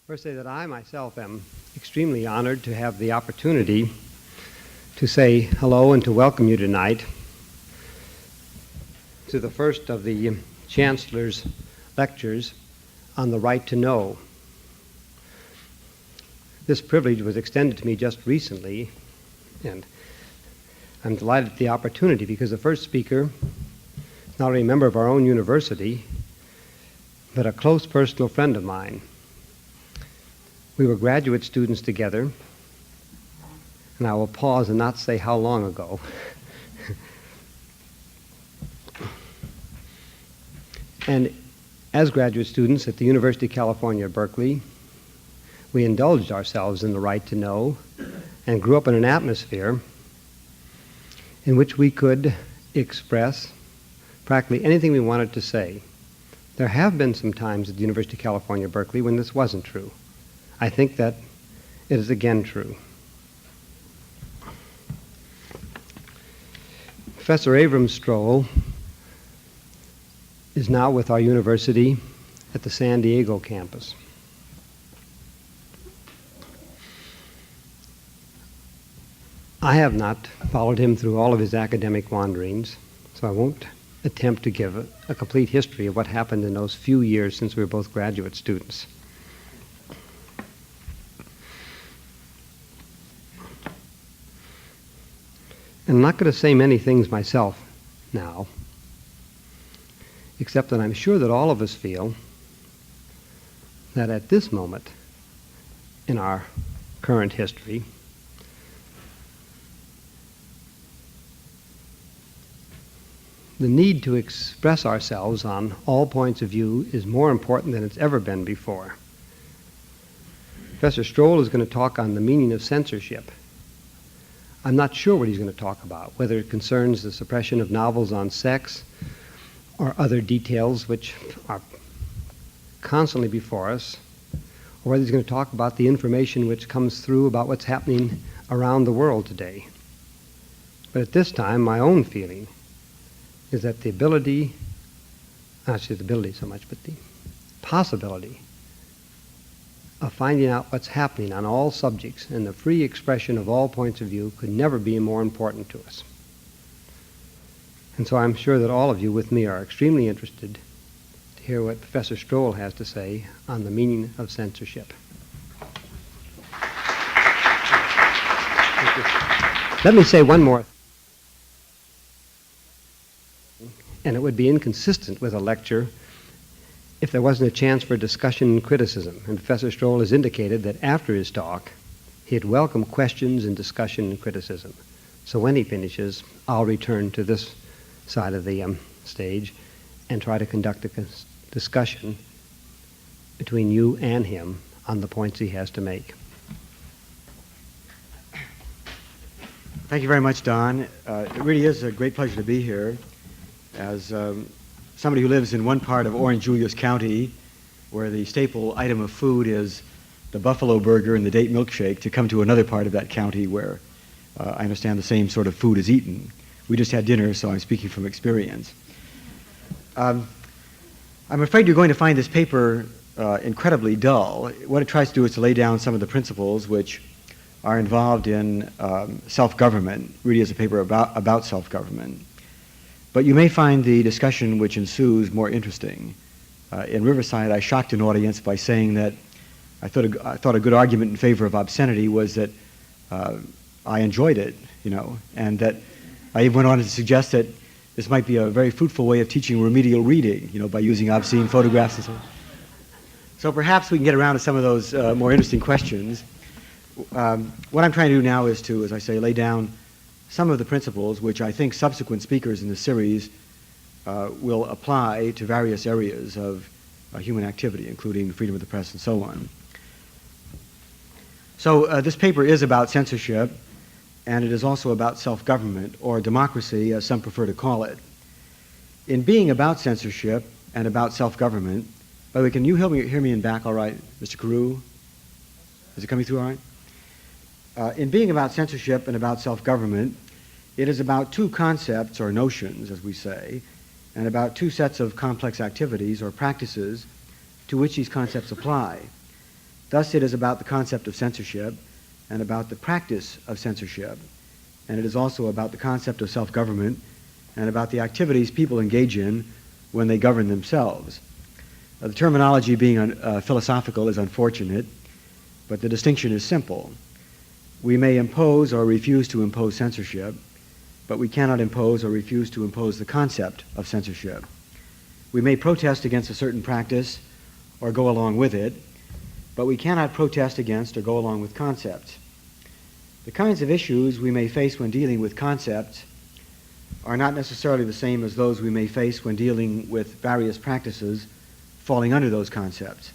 First, say that I myself am extremely honored to have the opportunity to say hello and to welcome you tonight to the first of the Chancellor's lectures on the right to know. This privilege was extended to me just recently, and I'm delighted at the opportunity because the first speaker is not only a member of our own university, but a close personal friend of mine. We were graduate students together, and I will pause and not say how long ago. And as graduate students at the University of California at Berkeley, we indulged ourselves in the right to know and grew up in an atmosphere in which we could express practically anything we wanted to say. There have been some times at the University of California at Berkeley when this wasn't true. I think that it is again true. Professor Avram Stroll is now with our university at the San Diego campus. I have not followed him through all of his academic wanderings, so I won't attempt to give a complete history of what happened in those few years since we were both graduate students. And I'm not going to say many things myself now, except that I'm sure that all of us feel that at this moment in our current history, the need to express ourselves on all points of view is more important than it's ever been before. Professor Stroll is going to talk on the meaning of censorship. I'm not sure what he's going to talk about, whether it concerns the suppression of novels on sex or other details which are constantly before us, or whether he's going to talk about the information which comes through about what's happening around the world today. But at this time, my own feeling is that the ability, not just the ability so much, but the possibility of finding out what's happening on all subjects and the free expression of all points of view could never be more important to us. And so I'm sure that all of you with me are extremely interested to hear what Professor Stroll has to say on the meaning of censorship. Let me say one more thing, and it would be inconsistent with a lecture if there wasn't a chance for discussion and criticism. And Professor Stroll has indicated that after his talk, he'd welcome questions and discussion and criticism. So when he finishes, I'll return to this side of the stage and try to conduct a discussion between you and him on the points he has to make. Thank you very much, Don. It really is a great pleasure to be here. As somebody who lives in one part of Orange Julius County, where the staple item of food is the buffalo burger and the date milkshake, to come to another part of that county where I understand the same sort of food is eaten. We just had dinner, so I'm speaking from experience. I'm afraid you're going to find this paper incredibly dull. What it tries to do is to lay down some of the principles which are involved in self-government. It really is a paper about self-government. But you may find the discussion which ensues more interesting. In Riverside, I shocked an audience by saying that I thought a good argument in favor of obscenity was that I enjoyed it, and that I even went on to suggest that this might be a very fruitful way of teaching remedial reading, by using obscene photographs and so on. So perhaps we can get around to some of those more interesting questions. What I'm trying to do now is to, as I say, lay down some of the principles which I think subsequent speakers in the series will apply to various areas of human activity, including freedom of the press and so on. So this paper is about censorship, and it is also about self-government, or democracy, as some prefer to call it. In being about censorship and about self-government, by the way, can you hear me in back all right, Mr. Carew? Is it coming through all right? In being about censorship and about self-government, it is about two concepts, or notions, as we say, and about two sets of complex activities or practices to which these concepts apply. Thus, it is about the concept of censorship and about the practice of censorship. And it is also about the concept of self-government and about the activities people engage in when they govern themselves. The terminology being philosophical is unfortunate, but the distinction is simple. We may impose or refuse to impose censorship, but we cannot impose or refuse to impose the concept of censorship. We may protest against a certain practice or go along with it, but we cannot protest against or go along with concepts. The kinds of issues we may face when dealing with concepts are not necessarily the same as those we may face when dealing with various practices falling under those concepts.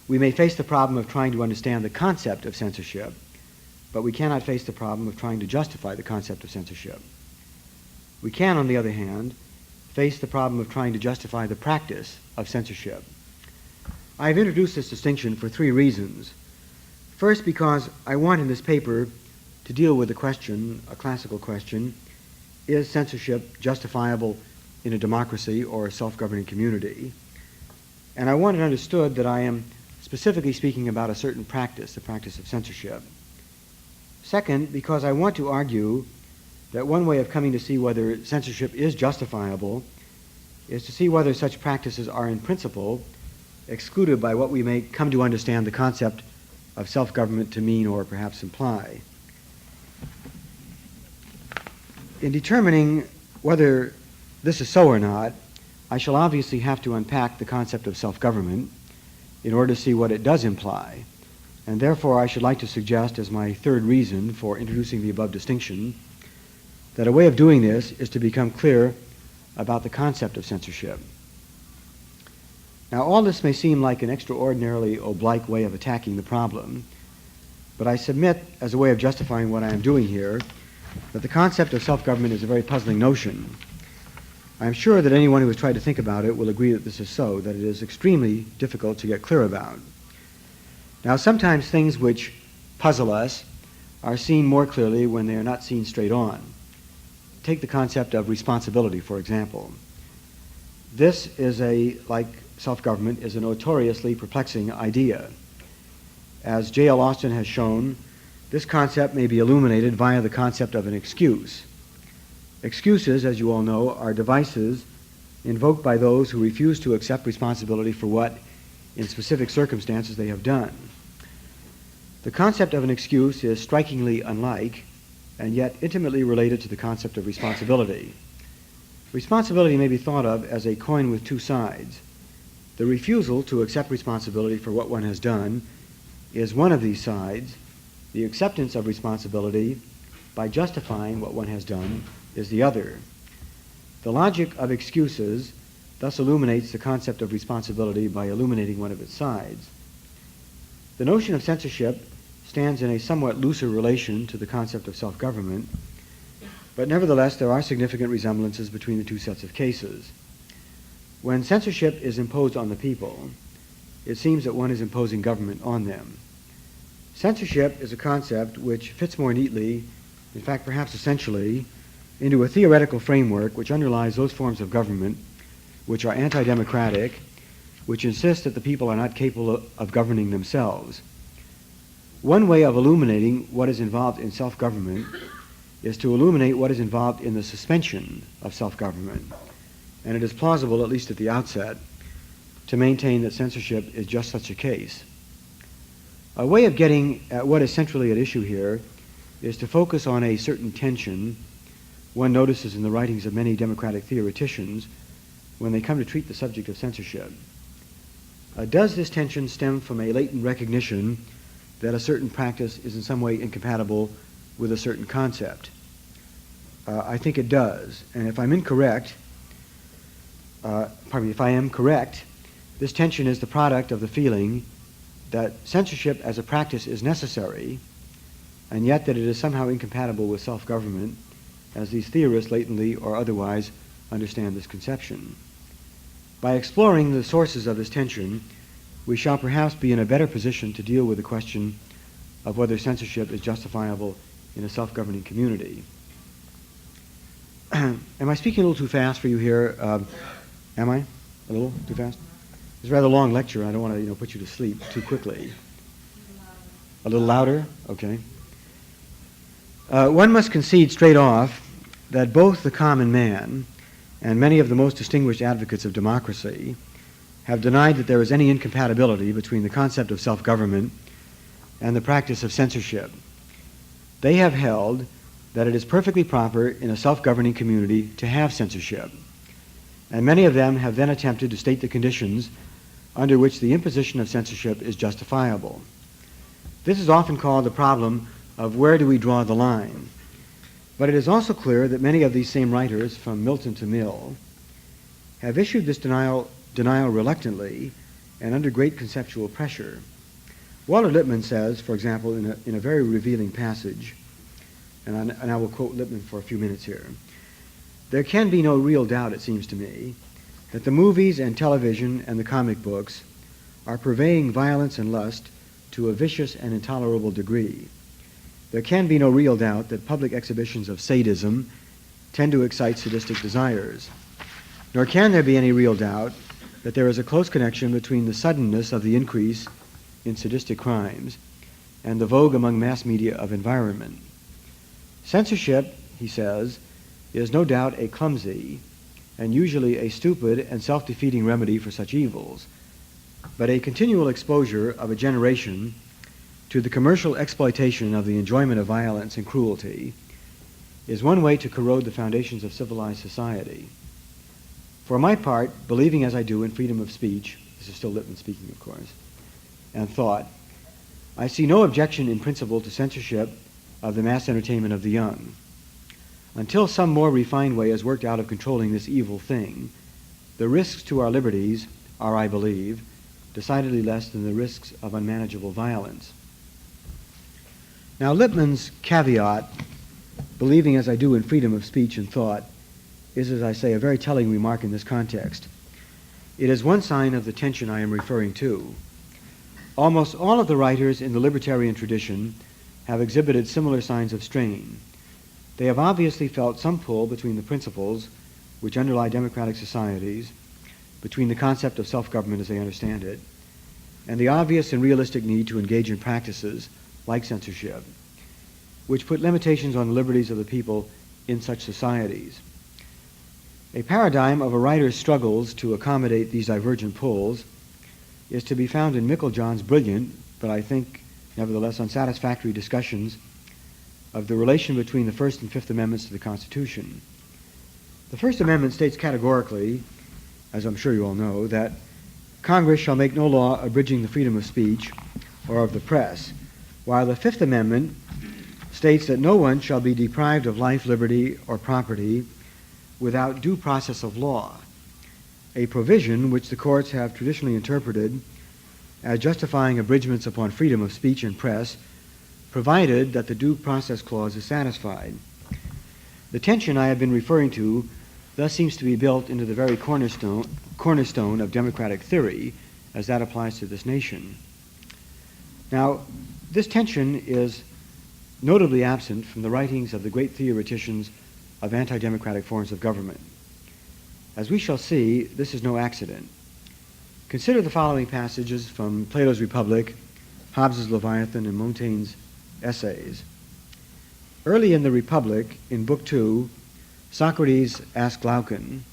We may face the problem of trying to understand the concept of censorship, but we cannot face the problem of trying to justify the concept of censorship. We can, on the other hand, face the problem of trying to justify the practice of censorship. I have introduced this distinction for three reasons. First, because I want in this paper to deal with the question, a classical question, is censorship justifiable in a democracy or a self-governing community? And I want it understood that I am specifically speaking about a certain practice, the practice of censorship. Second, because I want to argue that one way of coming to see whether censorship is justifiable is to see whether such practices are in principle excluded by what we may come to understand the concept of self-government to mean or perhaps imply. In determining whether this is so or not, I shall obviously have to unpack the concept of self-government in order to see what it does imply. And therefore, I should like to suggest as my third reason for introducing the above distinction that a way of doing this is to become clear about the concept of censorship. Now, all this may seem like an extraordinarily oblique way of attacking the problem, but I submit, as a way of justifying what I am doing here, that the concept of self-government is a very puzzling notion. I am sure that anyone who has tried to think about it will agree that this is so, that it is extremely difficult to get clear about. Now, sometimes things which puzzle us are seen more clearly when they are not seen straight on. Take the concept of responsibility, for example. This is like self-government, is a notoriously perplexing idea. As J.L. Austin has shown, this concept may be illuminated via the concept of an excuse. Excuses, as you all know, are devices invoked by those who refuse to accept responsibility for what, in specific circumstances, they have done. The concept of an excuse is strikingly unlike, and yet intimately related to the concept of responsibility. Responsibility may be thought of as a coin with two sides. The refusal to accept responsibility for what one has done is one of these sides. The acceptance of responsibility by justifying what one has done is the other. The logic of excuses thus illuminates the concept of responsibility by illuminating one of its sides. The notion of censorship stands in a somewhat looser relation to the concept of self-government, but nevertheless there are significant resemblances between the two sets of cases. When censorship is imposed on the people, it seems that one is imposing government on them. Censorship is a concept which fits more neatly, in fact perhaps essentially, into a theoretical framework which underlies those forms of government which are anti-democratic, which insist that the people are not capable of governing themselves. One way of illuminating what is involved in self-government is to illuminate what is involved in the suspension of self-government. And it is plausible, at least at the outset, to maintain that censorship is just such a case. A way of getting at what is centrally at issue here is to focus on a certain tension one notices in the writings of many democratic theoreticians when they come to treat the subject of censorship. Does this tension stem from a latent recognition that a certain practice is in some way incompatible with a certain concept? I think it does. And if I am correct, this tension is the product of the feeling that censorship as a practice is necessary, and yet that it is somehow incompatible with self-government, as these theorists latently or otherwise understand this conception. By exploring the sources of this tension, we shall perhaps be in a better position to deal with the question of whether censorship is justifiable in a self-governing community. Am I speaking a little too fast for you here? Am I? A little too fast? It's a rather long lecture. I don't want to put you to sleep too quickly. A little louder? Okay. One must concede straight off that both the common man and many of the most distinguished advocates of democracy have denied that there is any incompatibility between the concept of self-government and the practice of censorship. They have held that it is perfectly proper in a self-governing community to have censorship, and many of them have then attempted to state the conditions under which the imposition of censorship is justifiable. This is often called the problem of where do we draw the line. But it is also clear that many of these same writers, from Milton to Mill, have issued this denial reluctantly and under great conceptual pressure. Walter Lippmann says, for example, in a very revealing passage, and I will quote Lippmann for a few minutes here, "There can be no real doubt, it seems to me, that the movies and television and the comic books are purveying violence and lust to a vicious and intolerable degree. There can be no real doubt that public exhibitions of sadism tend to excite sadistic desires. Nor can there be any real doubt that there is a close connection between the suddenness of the increase in sadistic crimes and the vogue among mass media of environment. Censorship," he says, "is no doubt a clumsy and usually a stupid and self-defeating remedy for such evils, but a continual exposure of a generation to the commercial exploitation of the enjoyment of violence and cruelty is one way to corrode the foundations of civilized society. For my part, believing as I do in freedom of speech," this is still Lippmann speaking, of course, "and thought, I see no objection in principle to censorship of the mass entertainment of the young. Until some more refined way is worked out of controlling this evil thing, the risks to our liberties are, I believe, decidedly less than the risks of unmanageable violence." Now, Lippmann's caveat, "believing as I do in freedom of speech and thought," is, as I say, a very telling remark in this context. It is one sign of the tension I am referring to. Almost all of the writers in the libertarian tradition have exhibited similar signs of strain. They have obviously felt some pull between the principles which underlie democratic societies, between the concept of self-government as they understand it, and the obvious and realistic need to engage in practices like censorship, which put limitations on the liberties of the people in such societies. A paradigm of a writer's struggles to accommodate these divergent pulls is to be found in Meiklejohn's brilliant, but I think nevertheless unsatisfactory discussions of the relation between the First and Fifth Amendments to the Constitution. The First Amendment states categorically, as I'm sure you all know, that Congress shall make no law abridging the freedom of speech or of the press, while the Fifth Amendment states that no one shall be deprived of life, liberty, or property without due process of law, a provision which the courts have traditionally interpreted as justifying abridgments upon freedom of speech and press, provided that the due process clause is satisfied. The tension I have been referring to thus seems to be built into the very cornerstone of democratic theory as that applies to this nation. Now, this tension is notably absent from the writings of the great theoreticians of anti-democratic forms of government. As we shall see, this is no accident. Consider the following passages from Plato's Republic, Hobbes's Leviathan, and Montaigne's Essays. Early in the Republic, in Book 2, Socrates asked Glaucon,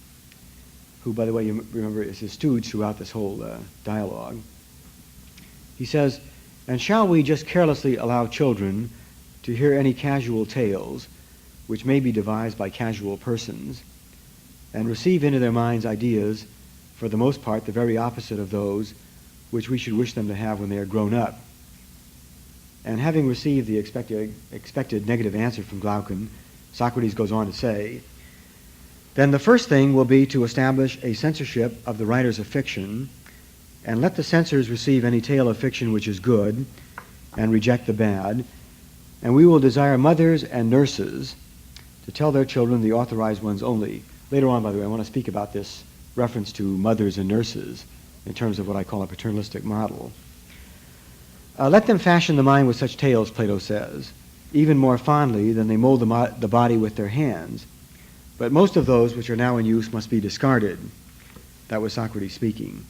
who, by the way, you remember is his stooge throughout this whole dialogue. He says, "And shall we just carelessly allow children to hear any casual tales which may be devised by casual persons, and receive into their minds ideas, for the most part, the very opposite of those which we should wish them to have when they are grown up?" And having received the expected negative answer from Glaucon, Socrates goes on to say, "Then the first thing will be to establish a censorship of the writers of fiction, and let the censors receive any tale of fiction which is good, and reject the bad, and we will desire mothers and nurses to tell their children the authorized ones only." Later on, by the way, I want to speak about this reference to mothers and nurses in terms of what I call a paternalistic model. "Let them fashion the mind with such tales," Plato says, "even more fondly than they mold the body with their hands. But most of those which are now in use must be discarded." That was Socrates speaking.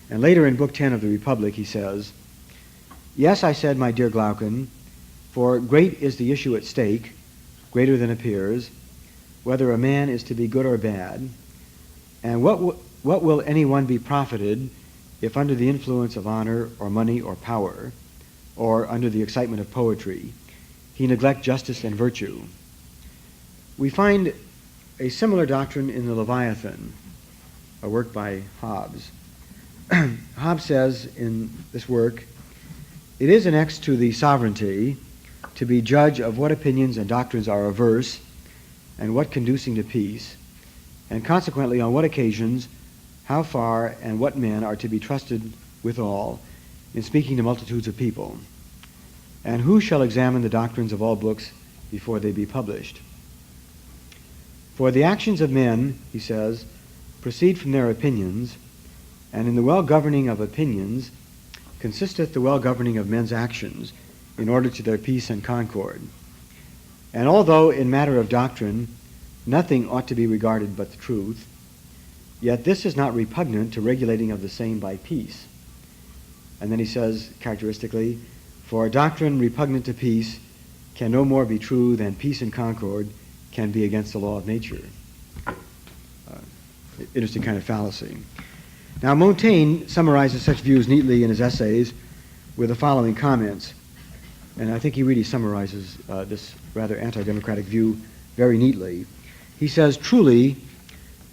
And later in Book 10 of the Republic, he says, Yes, I said, my dear Glaucon, for great is the issue at stake, greater than appears, whether a man is to be good or bad, and what will anyone be profited if under the influence of honor or money or power, or under the excitement of poetry, he neglect justice and virtue? We find a similar doctrine in the Leviathan, a work by Hobbes. Hobbes says in this work, "It is annexed to the sovereignty to be judge of what opinions and doctrines are averse, and what conducing to peace, and consequently on what occasions, how far, and what men are to be trusted withal in speaking to multitudes of people. And who shall examine the doctrines of all books before they be published? For the actions of men," he says, "proceed from their opinions, and in the well-governing of opinions consisteth the well-governing of men's actions in order to their peace and concord. And although in matter of doctrine nothing ought to be regarded but the truth, yet this is not repugnant to regulating of the same by peace." And then he says, characteristically, "For a doctrine repugnant to peace can no more be true than peace and concord can be against the law of nature." Interesting kind of fallacy. Now, Montaigne summarizes such views neatly in his essays with the following comments, and I think he really summarizes this rather anti-democratic view very neatly. He says, "Truly,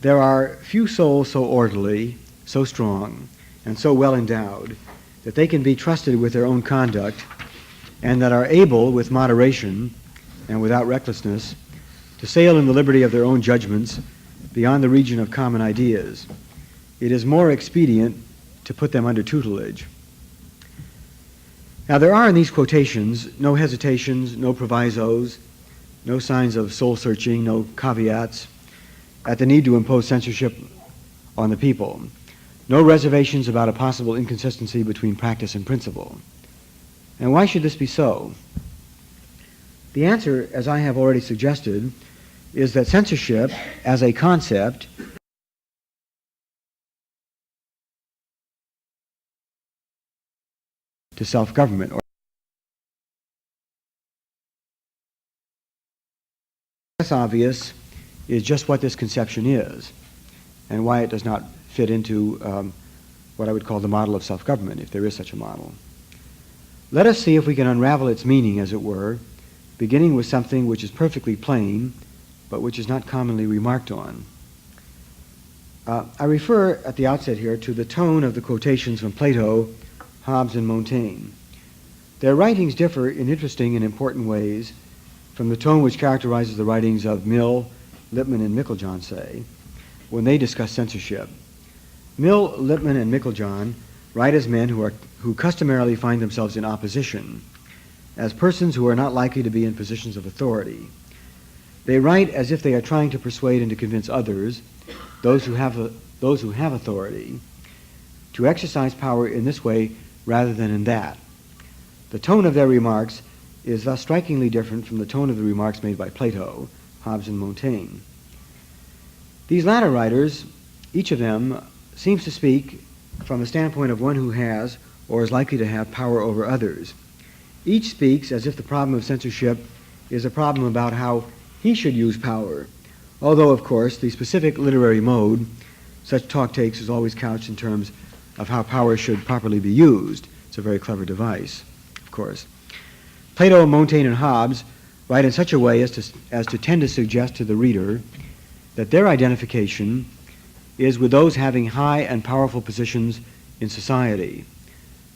there are few souls so orderly, so strong, and so well endowed that they can be trusted with their own conduct, and that are able, with moderation and without recklessness, to sail in the liberty of their own judgments beyond the region of common ideas. It is more expedient to put them under tutelage." Now, there are in these quotations no hesitations, no provisos, no signs of soul-searching, no caveats at the need to impose censorship on the people, no reservations about a possible inconsistency between practice and principle. And why should this be so? The answer, as I have already suggested, is that censorship as a concept to self-government. Less obvious is just what this conception is and why it does not fit into what I would call the model of self-government, if there is such a model. Let us see if we can unravel its meaning, as it were, beginning with something which is perfectly plain, but which is not commonly remarked on. I refer at the outset here to the tone of the quotations from Plato, Hobbes, and Montaigne. Their writings differ in interesting and important ways from the tone which characterizes the writings of Mill, Lippmann, and Meiklejohn, say, when they discuss censorship. Mill, Lippmann, and Meiklejohn write as men who customarily find themselves in opposition, as persons who are not likely to be in positions of authority. They write as if they are trying to persuade and to convince others, those who have authority, to exercise power in this way rather than in that. The tone of their remarks is thus strikingly different from the tone of the remarks made by Plato, Hobbes, and Montaigne. These latter writers, each of them, seems to speak from the standpoint of one who has or is likely to have power over others. Each speaks as if the problem of censorship is a problem about how he should use power, although, of course, the specific literary mode such talk takes is always couched in terms of how power should properly be used. It's a very clever device, of course. Plato, Montaigne, and Hobbes write in such a way as to tend to suggest to the reader that their identification is with those having high and powerful positions in society.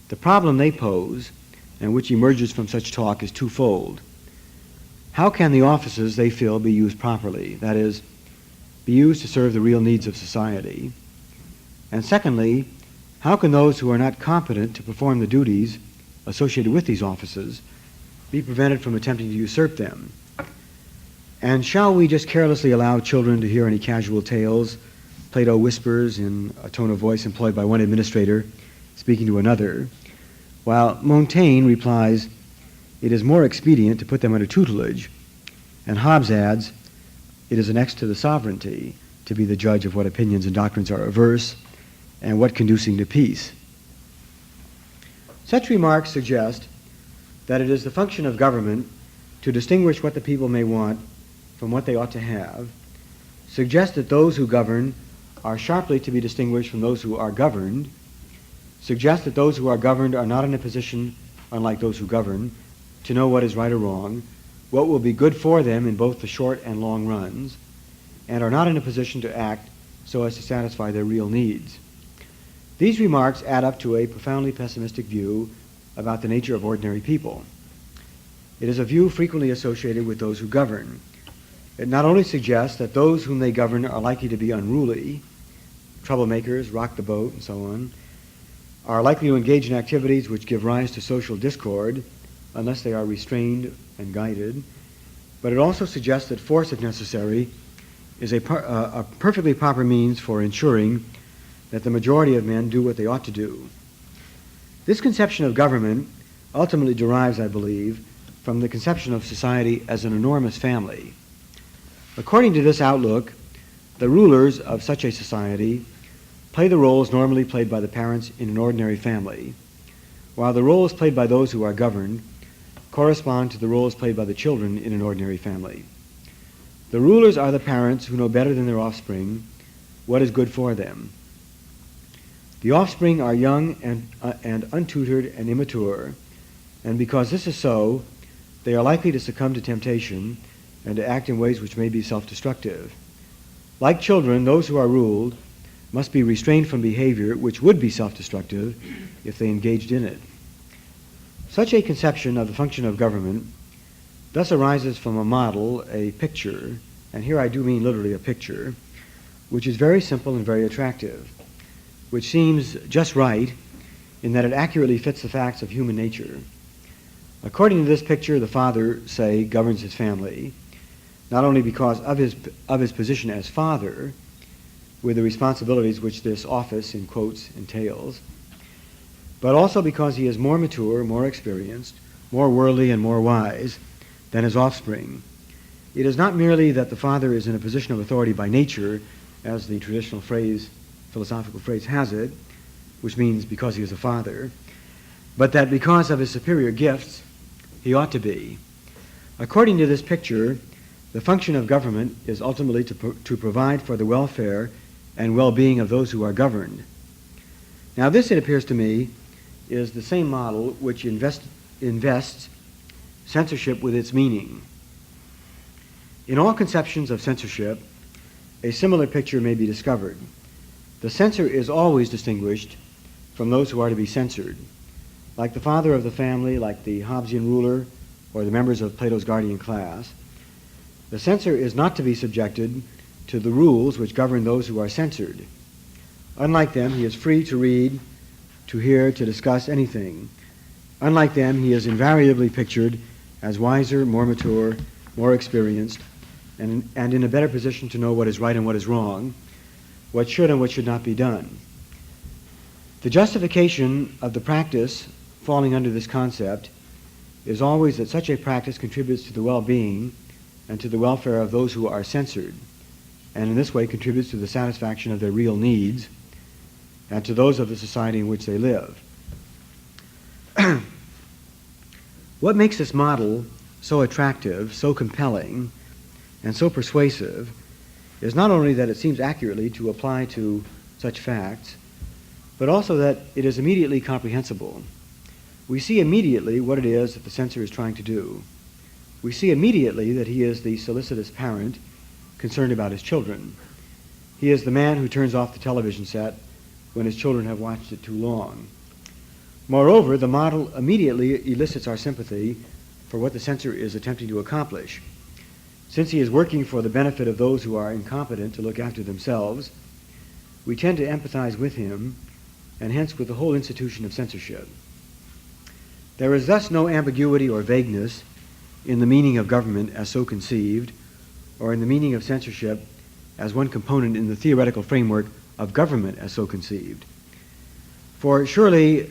The problem they pose, and which emerges from such talk, is twofold. How can the offices they fill be used properly? That is, be used to serve the real needs of society? And secondly, how can those who are not competent to perform the duties associated with these offices be prevented from attempting to usurp them? And shall we just carelessly allow children to hear any casual tales? Plato whispers in a tone of voice employed by one administrator speaking to another, while Montaigne replies, "It is more expedient to put them under tutelage," and Hobbes adds, "It is annexed to the sovereignty to be the judge of what opinions and doctrines are averse, and what conducing to peace." Such remarks suggest that it is the function of government to distinguish what the people may want from what they ought to have, suggest that those who govern are sharply to be distinguished from those who are governed, suggest that those who are governed are not in a position, unlike those who govern, to know what is right or wrong, what will be good for them in both the short and long runs, and are not in a position to act so as to satisfy their real needs. These remarks add up to a profoundly pessimistic view about the nature of ordinary people. It is a view frequently associated with those who govern. It not only suggests that those whom they govern are likely to be unruly, troublemakers, rock the boat, and so on, are likely to engage in activities which give rise to social discord unless they are restrained and guided, but it also suggests that force, if necessary, is a perfectly proper means for ensuring that the majority of men do what they ought to do. This conception of government ultimately derives, I believe, from the conception of society as an enormous family. According to this outlook, the rulers of such a society play the roles normally played by the parents in an ordinary family, while the roles played by those who are governed correspond to the roles played by the children in an ordinary family. The rulers are the parents who know better than their offspring what is good for them. The offspring are young and untutored and immature, and because this is so, they are likely to succumb to temptation and to act in ways which may be self-destructive. Like children, those who are ruled must be restrained from behavior which would be self-destructive if they engaged in it. Such a conception of the function of government thus arises from a model, a picture, and here I do mean literally a picture, which is very simple and very attractive, which seems just right in that it accurately fits the facts of human nature. According to this picture, the father, say, governs his family, not only because of his position as father, with the responsibilities which this office, in quotes, entails, but also because he is more mature, more experienced, more worldly, and more wise than his offspring. It is not merely that the father is in a position of authority by nature, as the traditional phrase, philosophical phrase has it, which means because he is a father, but that because of his superior gifts, he ought to be. According to this picture, the function of government is ultimately to provide for the welfare and well-being of those who are governed. Now this, it appears to me, is the same model which invests censorship with its meaning. In all conceptions of censorship, a similar picture may be discovered. The censor is always distinguished from those who are to be censored. Like the father of the family, like the Hobbesian ruler, or the members of Plato's guardian class, the censor is not to be subjected to the rules which govern those who are censored. Unlike them, he is free to read, to hear, to discuss anything. Unlike them, he is invariably pictured as wiser, more mature, more experienced, and in a better position to know what is right and what is wrong, what should and what should not be done. The justification of the practice falling under this concept is always that such a practice contributes to the well-being and to the welfare of those who are censored, and in this way contributes to the satisfaction of their real needs and to those of the society in which they live. What makes this model so attractive, so compelling, and so persuasive is not only that it seems accurately to apply to such facts, but also that it is immediately comprehensible. We see immediately what it is that the censor is trying to do. We see immediately that he is the solicitous parent concerned about his children. He is the man who turns off the television set when his children have watched it too long. Moreover, the model immediately elicits our sympathy for what the censor is attempting to accomplish. Since he is working for the benefit of those who are incompetent to look after themselves, we tend to empathize with him and hence with the whole institution of censorship. There is thus no ambiguity or vagueness in the meaning of government as so conceived, or in the meaning of censorship as one component in the theoretical framework of government as so conceived. For surely,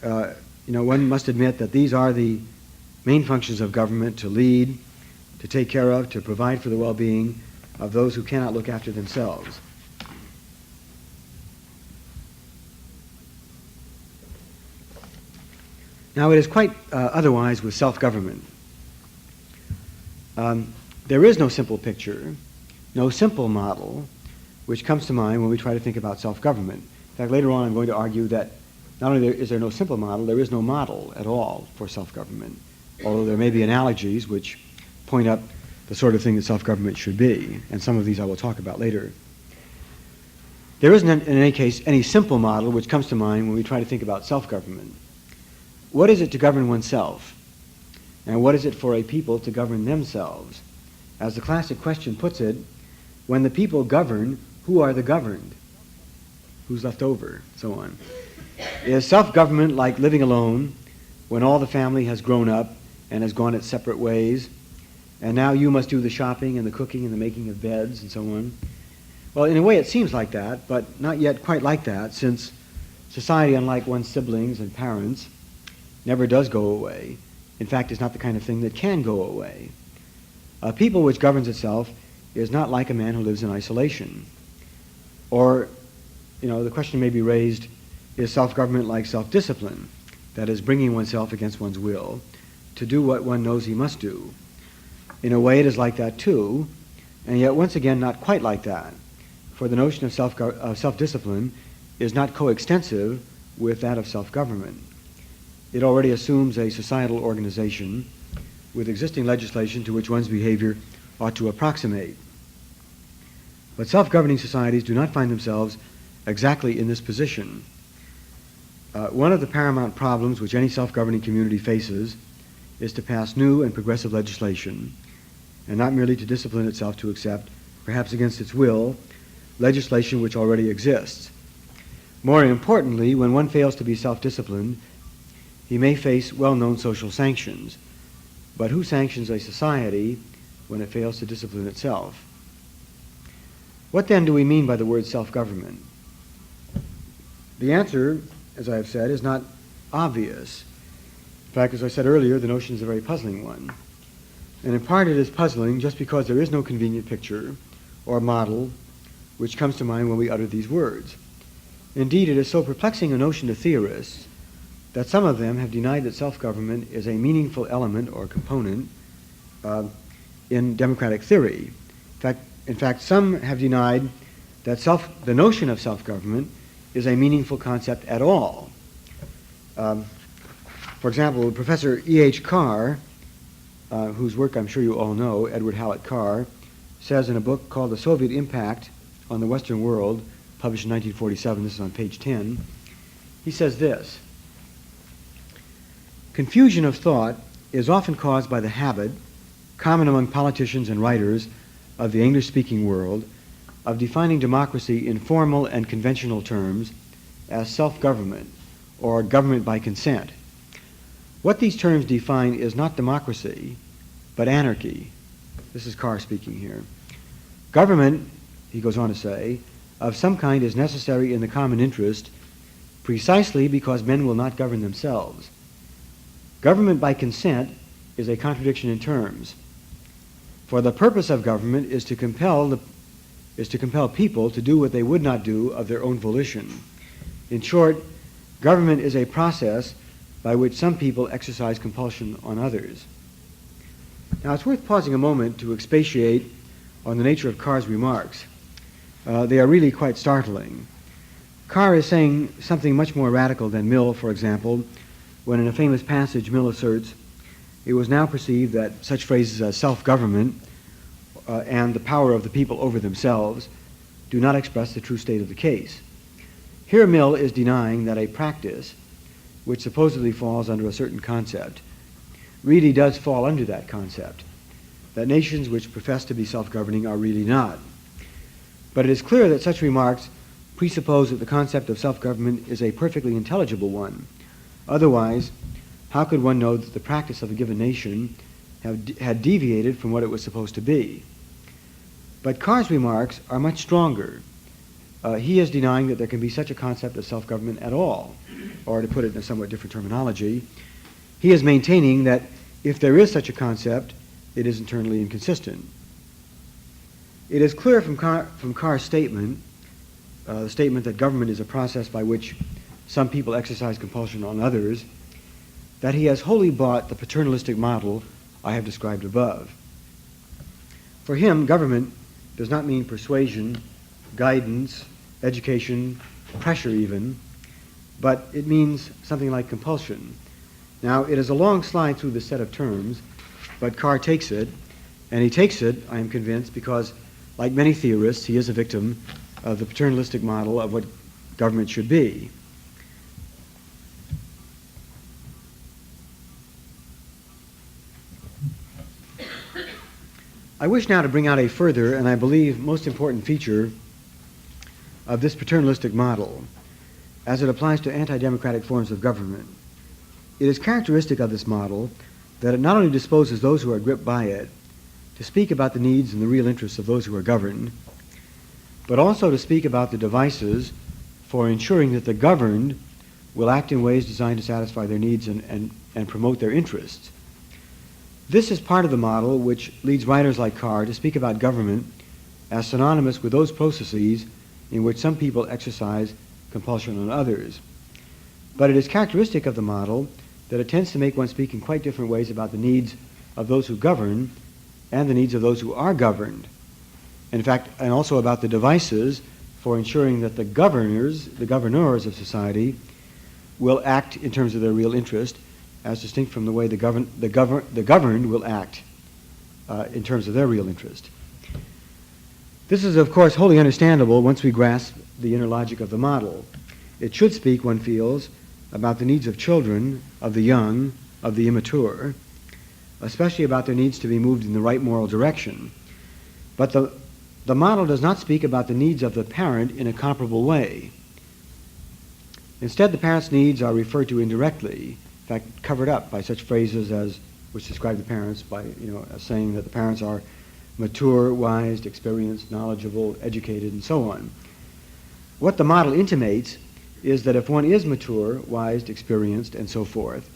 one must admit that these are the main functions of government: to lead, to take care of, to provide for the well-being of those who cannot look after themselves. Now, it is quite otherwise with self-government. There is no simple picture, no simple model, which comes to mind when we try to think about self-government. In fact, later on I'm going to argue that not only is there no simple model, there is no model at all for self-government, although there may be analogies which point up the sort of thing that self-government should be, and some of these I will talk about later. There isn't, in any case, any simple model which comes to mind when we try to think about self-government. What is it to govern oneself? And what is it for a people to govern themselves? As the classic question puts it, when the people govern, who are the governed? Who's left over? So on. Is self-government like living alone when all the family has grown up and has gone its separate ways, and now you must do the shopping and the cooking and the making of beds and so on? Well, in a way it seems like that, but not yet quite like that, since society, unlike one's siblings and parents, never does go away. In fact, it's not the kind of thing that can go away. A people which governs itself is not like a man who lives in isolation. Or, the question may be raised, is self-government like self-discipline? That is, bringing oneself against one's will to do what one knows he must do. In a way, it is like that too, and yet once again not quite like that, for the notion of self-discipline is not coextensive with that of self-government. It already assumes a societal organization with existing legislation to which one's behavior ought to approximate. But self-governing societies do not find themselves exactly in this position. One of the paramount problems which any self-governing community faces is to pass new and progressive legislation, and not merely to discipline itself to accept, perhaps against its will, legislation which already exists. More importantly, when one fails to be self-disciplined, he may face well-known social sanctions. But who sanctions a society when it fails to discipline itself? What then do we mean by the word self-government? The answer, as I have said, is not obvious. In fact, as I said earlier, the notion is a very puzzling one. And in part it is puzzling just because there is no convenient picture or model which comes to mind when we utter these words. Indeed, it is so perplexing a notion to theorists that some of them have denied that self-government is a meaningful element or component in democratic theory. In fact, some have denied that the notion of self-government is a meaningful concept at all. For example, Professor E.H. Carr, whose work I'm sure you all know, Edward Howlett Carr, says in a book called The Soviet Impact on the Western World, published in 1947, this is on page 10, he says this: confusion of thought is often caused by the habit, common among politicians and writers of the English-speaking world, of defining democracy in formal and conventional terms as self-government or government by consent. What these terms define is not democracy, but anarchy. This is Carr speaking here. Government, he goes on to say, of some kind is necessary in the common interest precisely because men will not govern themselves. Government by consent is a contradiction in terms. For the purpose of government is to compel people to do what they would not do of their own volition. In short, government is a process by which some people exercise compulsion on others. Now, it's worth pausing a moment to expatiate on the nature of Carr's remarks. They are really quite startling. Carr is saying something much more radical than Mill, for example, when in a famous passage Mill asserts, it was now perceived that such phrases as self-government and the power of the people over themselves do not express the true state of the case. Here Mill is denying that a practice which supposedly falls under a certain concept really does fall under that concept, that nations which profess to be self-governing are really not. But it is clear that such remarks presuppose that the concept of self-government is a perfectly intelligible one. Otherwise, how could one know that the practice of a given nation had deviated from what it was supposed to be? But Carr's remarks are much stronger. He is denying that there can be such a concept of self-government at all, or to put it in a somewhat different terminology, he is maintaining that if there is such a concept, it is internally inconsistent. It is clear from Carr's statement, the statement that government is a process by which some people exercise compulsion on others, that he has wholly bought the paternalistic model I have described above. For him, government does not mean persuasion, guidance, education, pressure even, but it means something like compulsion. Now, it is a long slide through this set of terms, but Carr takes it, and he takes it, I am convinced, because, like many theorists, he is a victim of the paternalistic model of what government should be. I wish now to bring out a further, and I believe most important feature of this paternalistic model as it applies to anti-democratic forms of government. It is characteristic of this model that it not only disposes those who are gripped by it to speak about the needs and the real interests of those who are governed, but also to speak about the devices for ensuring that the governed will act in ways designed to satisfy their needs and promote their interests. This is part of the model which leads writers like Carr to speak about government as synonymous with those processes in which some people exercise compulsion on others. But it is characteristic of the model that it tends to make one speak in quite different ways about the needs of those who govern and the needs of those who are governed. In fact, and also about the devices for ensuring that the governors of society will act in terms of their real interest, as distinct from the way the governed will act in terms of their real interest. This is, of course, wholly understandable once we grasp the inner logic of the model. It should speak, one feels, about the needs of children, of the young, of the immature, especially about their needs to be moved in the right moral direction. But the model does not speak about the needs of the parent in a comparable way. Instead, the parent's needs are referred to indirectly, in fact, covered up by such phrases as, which describe the parents by, as saying that the parents are mature, wise, experienced, knowledgeable, educated, and so on. What the model intimates is that if one is mature, wise, experienced, and so forth,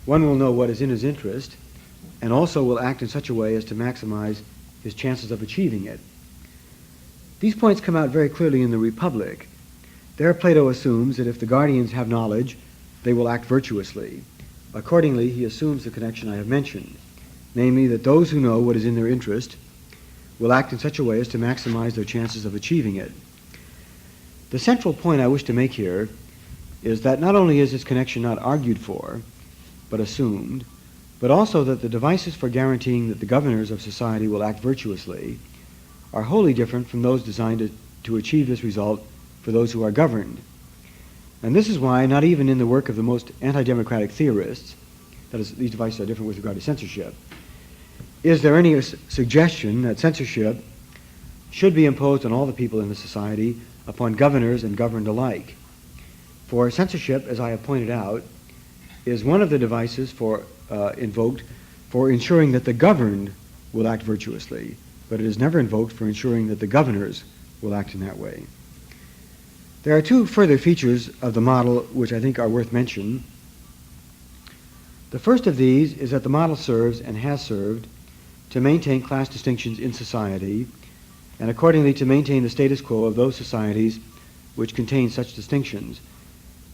one will know what is in his interest and also will act in such a way as to maximize his chances of achieving it. These points come out very clearly in the Republic. There, Plato assumes that if the guardians have knowledge, they will act virtuously. Accordingly, he assumes the connection I have mentioned, namely that those who know what is in their interest will act in such a way as to maximize their chances of achieving it. The central point I wish to make here is that not only is this connection not argued for, but assumed, but also that the devices for guaranteeing that the governors of society will act virtuously are wholly different from those designed to achieve this result for those who are governed. And this is why, not even in the work of the most anti-democratic theorists, that is, these devices are different with regard to censorship, is there any suggestion that censorship should be imposed on all the people in the society upon governors and governed alike. For censorship, as I have pointed out, is one of the devices invoked for ensuring that the governed will act virtuously, but it is never invoked for ensuring that the governors will act in that way. There are two further features of the model which I think are worth mention. The first of these is that the model serves and has served to maintain class distinctions in society, and accordingly to maintain the status quo of those societies which contain such distinctions.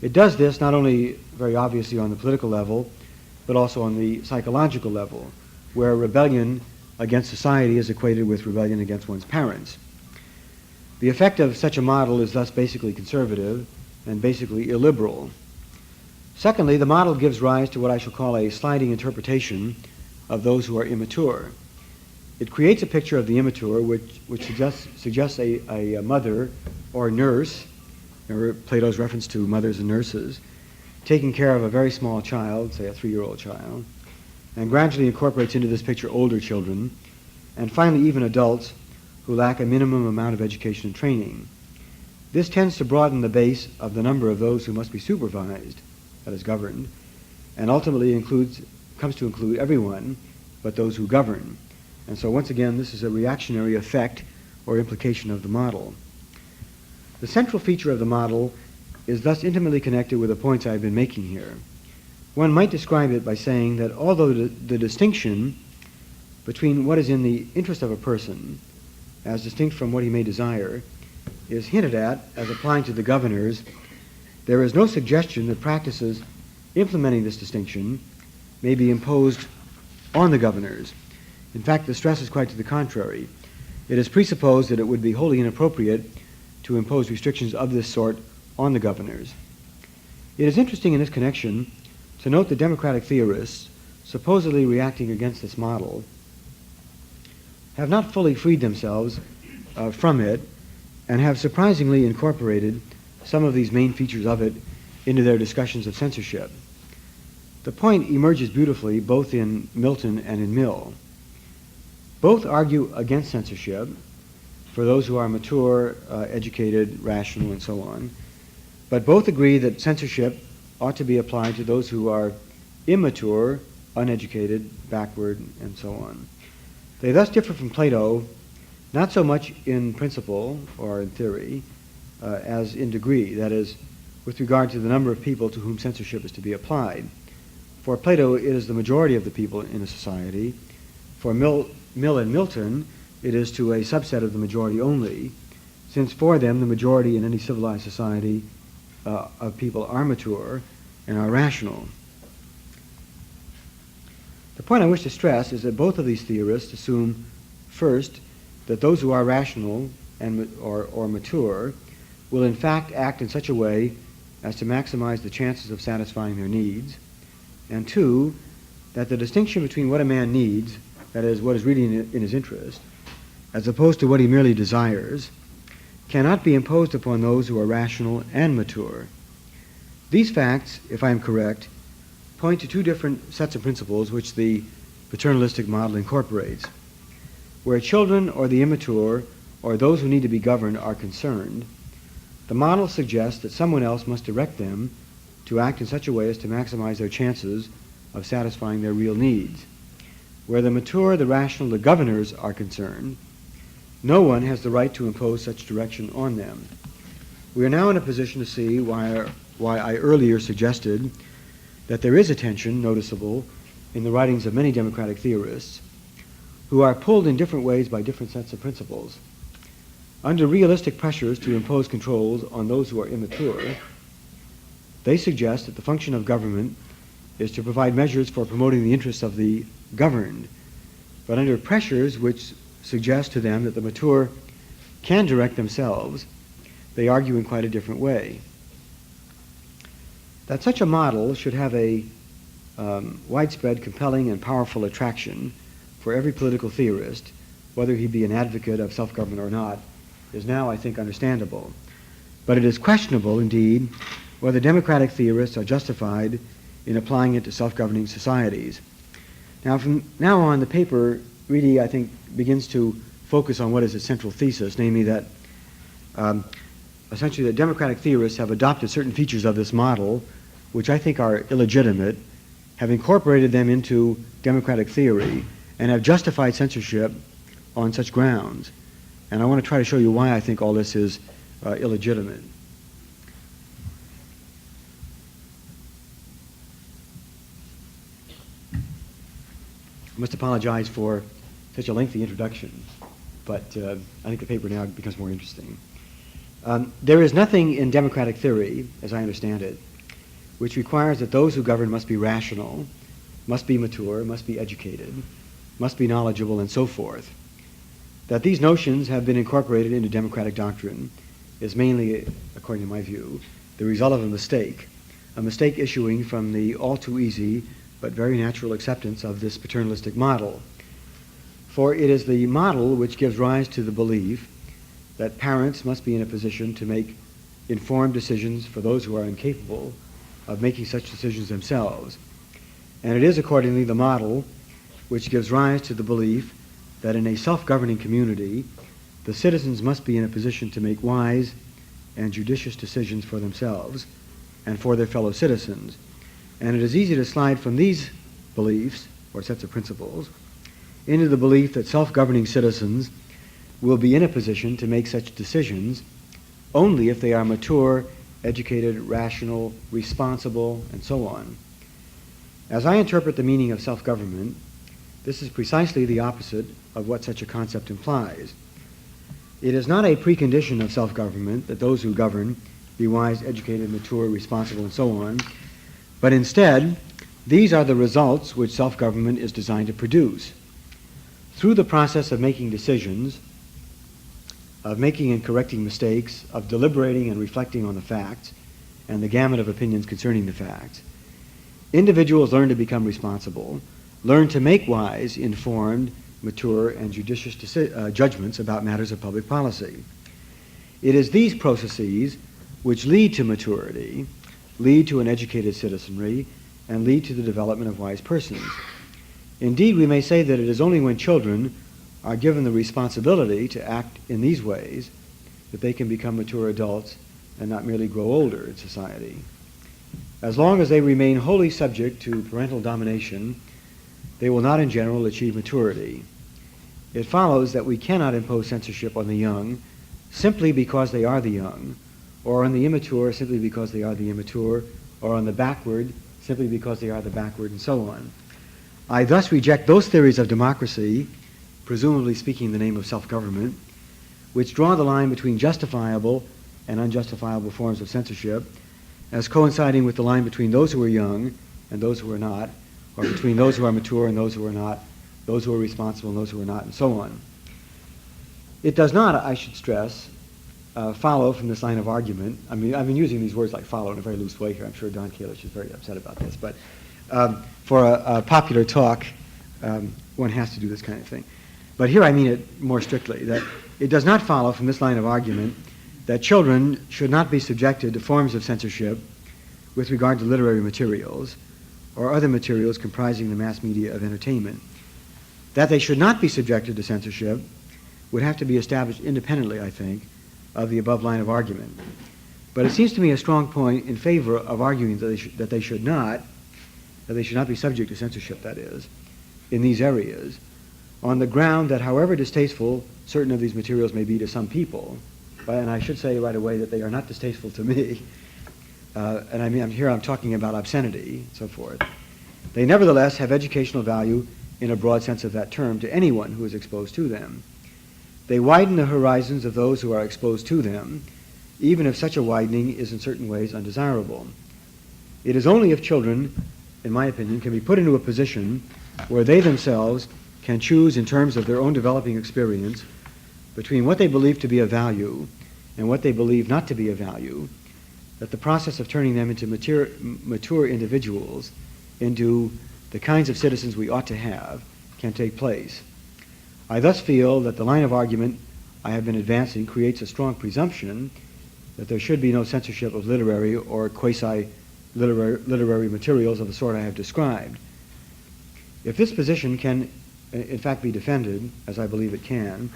It does this not only very obviously on the political level, but also on the psychological level, where rebellion against society is equated with rebellion against one's parents. The effect of such a model is thus basically conservative and basically illiberal. Secondly, the model gives rise to what I shall call a sliding interpretation of those who are immature. It creates a picture of the immature which suggests a mother or nurse, remember Plato's reference to mothers and nurses, taking care of a very small child, say a 3-year-old child, and gradually incorporates into this picture older children, and finally even adults who lack a minimum amount of education and training. This tends to broaden the base of the number of those who must be supervised, that is governed, and ultimately comes to include everyone but those who govern. And so once again, this is a reactionary effect or implication of the model. The central feature of the model is thus intimately connected with the points I've been making here. One might describe it by saying that although the distinction between what is in the interest of a person, as distinct from what he may desire, is hinted at as applying to the governors, there is no suggestion that practices implementing this distinction may be imposed on the governors. In fact, the stress is quite to the contrary. It is presupposed that it would be wholly inappropriate to impose restrictions of this sort on the governors. It is interesting in this connection to note that democratic theorists, supposedly reacting against this model, have not fully freed themselves from it and have surprisingly incorporated some of these main features of it into their discussions of censorship. The point emerges beautifully both in Milton and in Mill. Both argue against censorship for those who are mature, educated, rational, and so on, but both agree that censorship ought to be applied to those who are immature, uneducated, backward, and so on. They thus differ from Plato not so much in principle or in theory as in degree, that is, with regard to the number of people to whom censorship is to be applied. For Plato, it is the majority of the people in a society. For Mill and Milton, it is to a subset of the majority only, since for them the majority in any civilized society of people are mature and are rational. The point I wish to stress is that both of these theorists assume, first, that those who are rational or mature will in fact act in such a way as to maximize the chances of satisfying their needs, and two, that the distinction between what a man needs, that is, what is really in his interest, as opposed to what he merely desires, cannot be imposed upon those who are rational and mature. These facts, if I am correct, point to two different sets of principles which the paternalistic model incorporates. Where children or the immature or those who need to be governed are concerned, the model suggests that someone else must direct them to act in such a way as to maximize their chances of satisfying their real needs. Where the mature, the rational, the governors are concerned, no one has the right to impose such direction on them. We are now in a position to see why I earlier suggested that there is a tension noticeable in the writings of many democratic theorists who are pulled in different ways by different sets of principles. Under realistic pressures to impose controls on those who are immature, they suggest that the function of government is to provide measures for promoting the interests of the governed. But under pressures which suggest to them that the mature can direct themselves, they argue in quite a different way. That such a model should have a widespread, compelling, and powerful attraction for every political theorist, whether he be an advocate of self-government or not, is now, I think, understandable. But it is questionable, indeed, whether democratic theorists are justified in applying it to self-governing societies. Now, from now on, the paper really, I think, begins to focus on what is its central thesis, namely that essentially that democratic theorists have adopted certain features of this model, which I think are illegitimate, have incorporated them into democratic theory, and have justified censorship on such grounds. And I want to try to show you why I think all this is illegitimate. I must apologize for such a lengthy introduction, but I think the paper now becomes more interesting. There is nothing in democratic theory, as I understand it, which requires that those who govern must be rational, must be mature, must be educated, must be knowledgeable, and so forth. That these notions have been incorporated into democratic doctrine is mainly, according to my view, the result of a mistake issuing from the all too easy but very natural acceptance of this paternalistic model. For it is the model which gives rise to the belief that parents must be in a position to make informed decisions for those who are incapable of making such decisions themselves. And it is accordingly the model which gives rise to the belief that in a self-governing community, the citizens must be in a position to make wise and judicious decisions for themselves and for their fellow citizens. And it is easy to slide from these beliefs, or sets of principles, into the belief that self-governing citizens will be in a position to make such decisions only if they are mature, educated, rational, responsible, and so on. As I interpret the meaning of self-government, this is precisely the opposite of what such a concept implies. It is not a precondition of self-government that those who govern be wise, educated, mature, responsible, and so on, But instead, these are the results which self-government is designed to produce. Through the process of making decisions, of making and correcting mistakes, of deliberating and reflecting on the facts, and the gamut of opinions concerning the facts, individuals learn to become responsible, learn to make wise, informed, mature, and judicious judgments about matters of public policy. It is these processes which lead to maturity, lead to an educated citizenry, and lead to the development of wise persons. Indeed, we may say that it is only when children are given the responsibility to act in these ways that they can become mature adults and not merely grow older in society. As long as they remain wholly subject to parental domination, they will not in general achieve maturity. It follows that we cannot impose censorship on the young simply because they are the young, or on the immature simply because they are the immature, or on the backward simply because they are the backward, and so on. I thus reject those theories of democracy, presumably speaking in the name of self-government, which draw the line between justifiable and unjustifiable forms of censorship as coinciding with the line between those who are young and those who are not, or between those who are mature and those who are not, those who are responsible and those who are not, and so on. It does not, I should stress, follow from this line of argument. I mean, I've been using these words like follow in a very loose way here. I'm sure Don Kalish is very upset about this. But for a popular talk, one has to do this kind of thing. But here I mean it more strictly, that it does not follow from this line of argument that children should not be subjected to forms of censorship with regard to literary materials or other materials comprising the mass media of entertainment. That they should not be subjected to censorship would have to be established independently, I think, of the above line of argument. But it seems to me a strong point in favor of arguing that they should not be subject to censorship, that is, in these areas, on the ground that however distasteful certain of these materials may be to some people, and I should say right away that they are not distasteful to me, and I mean, I'm talking about obscenity and so forth, they nevertheless have educational value in a broad sense of that term to anyone who is exposed to them. They widen the horizons of those who are exposed to them, even if such a widening is in certain ways undesirable. It is only if children, in my opinion, can be put into a position where they themselves can choose in terms of their own developing experience between what they believe to be of value and what they believe not to be of value, that the process of turning them into mature individuals, into the kinds of citizens we ought to have, can take place. I thus feel that the line of argument I have been advancing creates a strong presumption that there should be no censorship of literary or quasi-literary materials of the sort I have described. If this position can, in fact, be defended, as I believe it can,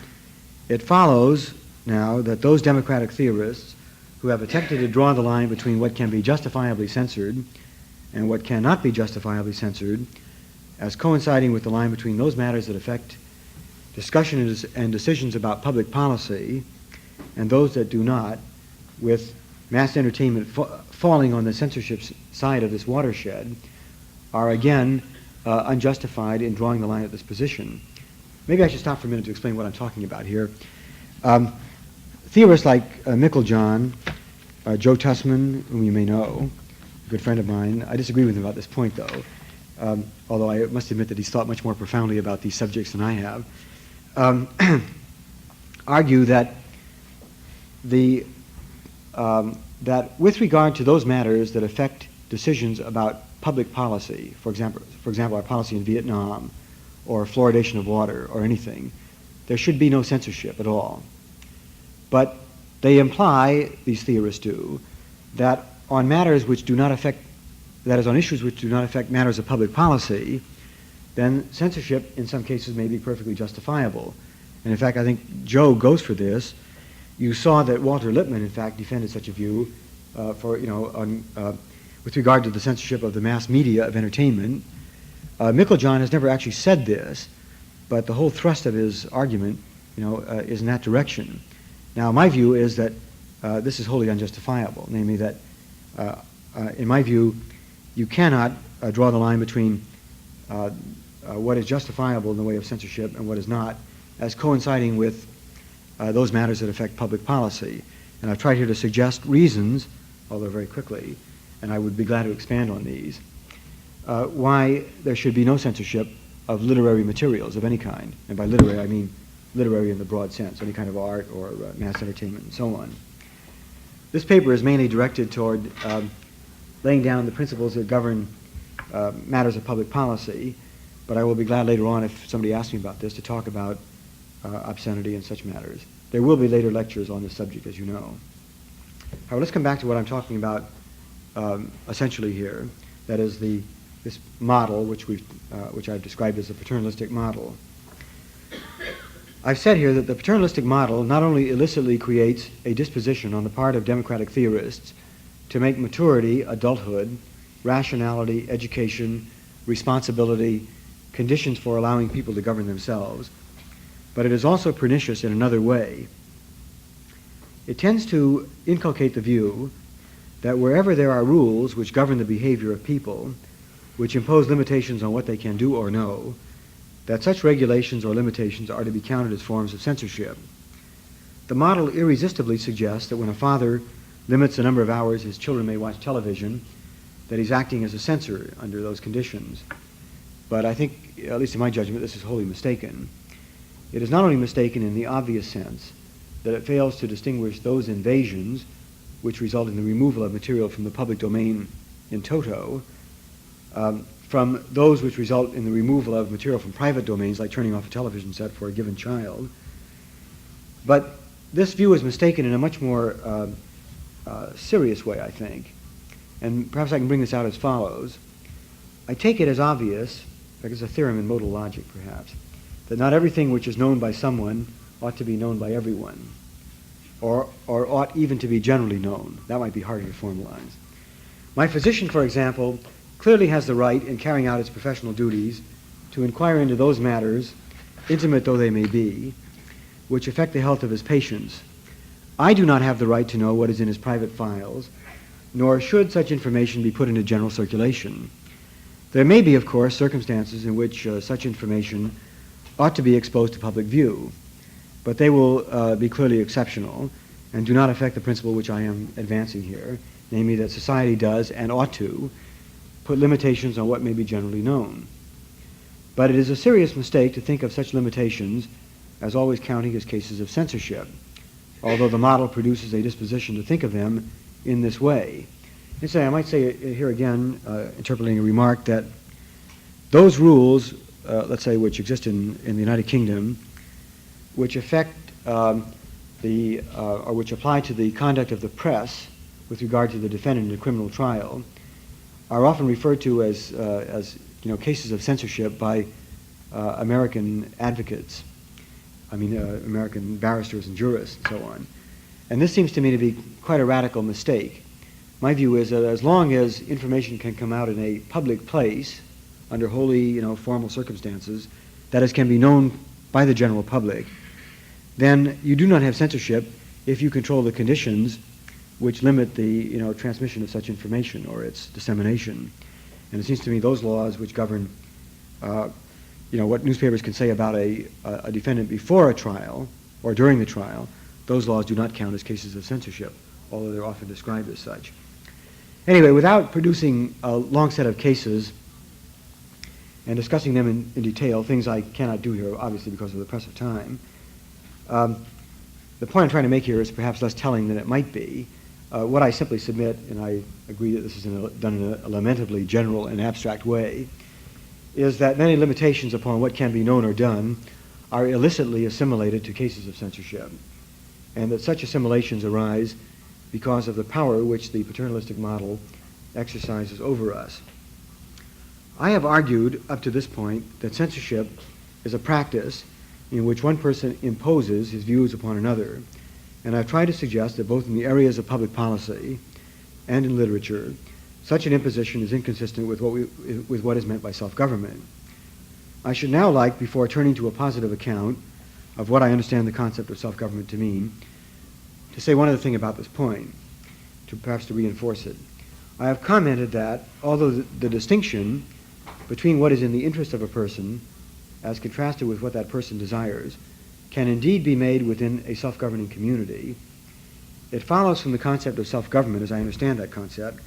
it follows now that those democratic theorists who have attempted to draw the line between what can be justifiably censored and what cannot be justifiably censored as coinciding with the line between those matters that affect discussion and decisions about public policy and those that do not, with mass entertainment falling on the censorship side of this watershed, are again unjustified in drawing the line at this position. Maybe I should stop for a minute to explain what I'm talking about here. Theorists like Meiklejohn, Joe Tussman, whom you may know, a good friend of mine, I disagree with him about this point though, although I must admit that he's thought much more profoundly about these subjects than I have, argue that that with regard to those matters that affect decisions about public policy, for example, our policy in Vietnam, or fluoridation of water, or anything, there should be no censorship at all. But they imply, these theorists do, that on matters which do not affect, that is, on issues which do not affect matters of public policy, then censorship in some cases may be perfectly justifiable. And in fact, I think Joe goes for this. You saw that Walter Lippmann, in fact, defended such a view with regard to the censorship of the mass media of entertainment. Meiklejohn has never actually said this, but the whole thrust of his argument, is in that direction. Now, my view is that this is wholly unjustifiable, namely that, in my view, you cannot draw the line between what is justifiable in the way of censorship and what is not, as coinciding with those matters that affect public policy. And I've tried here to suggest reasons, although very quickly, and I would be glad to expand on these, why there should be no censorship of literary materials of any kind. And by literary, I mean literary in the broad sense, any kind of art or mass entertainment and so on. This paper is mainly directed toward laying down the principles that govern matters of public policy, but I will be glad later on, if somebody asks me about this, to talk about obscenity and such matters. There will be later lectures on this subject, as you know. However, let's come back to what I'm talking about essentially here. That is this model, which I've described as a paternalistic model. I've said here that the paternalistic model not only illicitly creates a disposition on the part of democratic theorists to make maturity, adulthood, rationality, education, responsibility, conditions for allowing people to govern themselves, but it is also pernicious in another way. It tends to inculcate the view that wherever there are rules which govern the behavior of people, which impose limitations on what they can do or know, that such regulations or limitations are to be counted as forms of censorship. The model irresistibly suggests that when a father limits the number of hours his children may watch television, that he's acting as a censor under those conditions. But I think, at least in my judgment, this is wholly mistaken. It is not only mistaken in the obvious sense that it fails to distinguish those invasions which result in the removal of material from the public domain in toto from those which result in the removal of material from private domains, like turning off a television set for a given child. But this view is mistaken in a much more serious way, I think. And perhaps I can bring this out as follows. I take it as obvious, like it's a theorem in modal logic perhaps, that not everything which is known by someone ought to be known by everyone, or ought even to be generally known. That might be harder to formalize. My physician, for example, clearly has the right, in carrying out his professional duties, to inquire into those matters, intimate though they may be, which affect the health of his patients. I do not have the right to know what is in his private files, nor should such information be put into general circulation. There may be, of course, circumstances in which such information ought to be exposed to public view, but they will be clearly exceptional and do not affect the principle which I am advancing here, namely that society does and ought to put limitations on what may be generally known. But it is a serious mistake to think of such limitations as always counting as cases of censorship, although the model produces a disposition to think of them in this way. And so I might say here again, interpolating a remark, that those rules, let's say, which exist in the United Kingdom, which affect or which apply to the conduct of the press with regard to the defendant in a criminal trial, are often referred to as cases of censorship by American advocates. I mean, American barristers and jurists and so on. And this seems to me to be quite a radical mistake. My view is that as long as information can come out in a public place under wholly, formal circumstances, that is, can be known by the general public, then you do not have censorship if you control the conditions which limit the transmission of such information or its dissemination. And it seems to me those laws which govern what newspapers can say about a defendant before a trial or during the trial, those laws do not count as cases of censorship, although they're often described as such. Anyway, without producing a long set of cases and discussing them in detail, things I cannot do here, obviously because of the press of time, the point I'm trying to make here is perhaps less telling than it might be. What I simply submit, and I agree that this is done in a lamentably general and abstract way, is that many limitations upon what can be known or done are illicitly assimilated to cases of censorship, and that such assimilations arise because of the power which the paternalistic model exercises over us. I have argued up to this point that censorship is a practice in which one person imposes his views upon another, and I've tried to suggest that both in the areas of public policy and in literature, such an imposition is inconsistent with what is meant by self-government. I should now like, before turning to a positive account of what I understand the concept of self-government to mean, to say one other thing about this point, perhaps to reinforce it. I have commented that, although the distinction between what is in the interest of a person as contrasted with what that person desires can indeed be made within a self-governing community, it follows from the concept of self-government, as I understand that concept,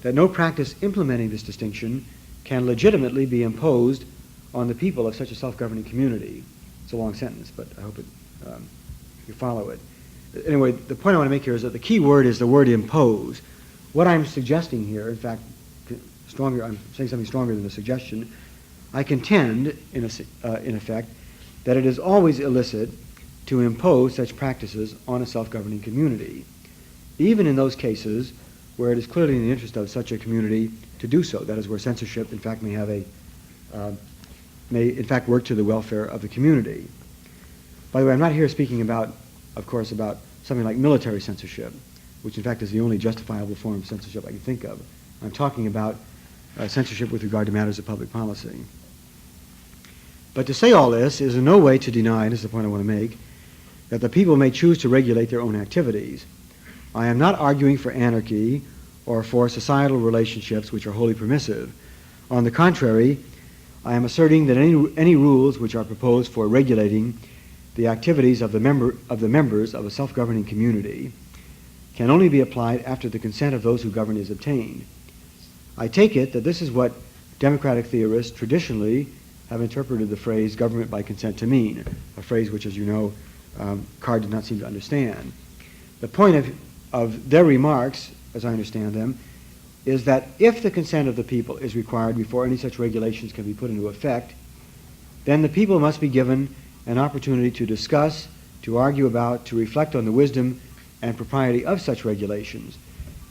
that no practice implementing this distinction can legitimately be imposed on the people of such a self-governing community. It's a long sentence, but I hope you follow it. Anyway, the point I want to make here is that the key word is the word impose. What I'm suggesting here, in fact, I'm saying something stronger than a suggestion. I contend, in effect, that it is always illicit to impose such practices on a self-governing community, even in those cases where it is clearly in the interest of such a community to do so. That is, where censorship, in fact, may in fact work to the welfare of the community. By the way, I'm not here speaking about, of course, about something like military censorship, which in fact is the only justifiable form of censorship I can think of. I'm talking about censorship with regard to matters of public policy. But to say all this is in no way to deny, and this is the point I want to make, that the people may choose to regulate their own activities. I am not arguing for anarchy or for societal relationships which are wholly permissive. On the contrary, I am asserting that any rules which are proposed for regulating the activities of the members of a self-governing community can only be applied after the consent of those who govern is obtained. I take it that this is what democratic theorists traditionally have interpreted the phrase government by consent to mean, a phrase which, as you know, Card did not seem to understand. The point of their remarks, as I understand them, is that if the consent of the people is required before any such regulations can be put into effect, then the people must be given an opportunity to discuss, to argue about, to reflect on the wisdom and propriety of such regulations.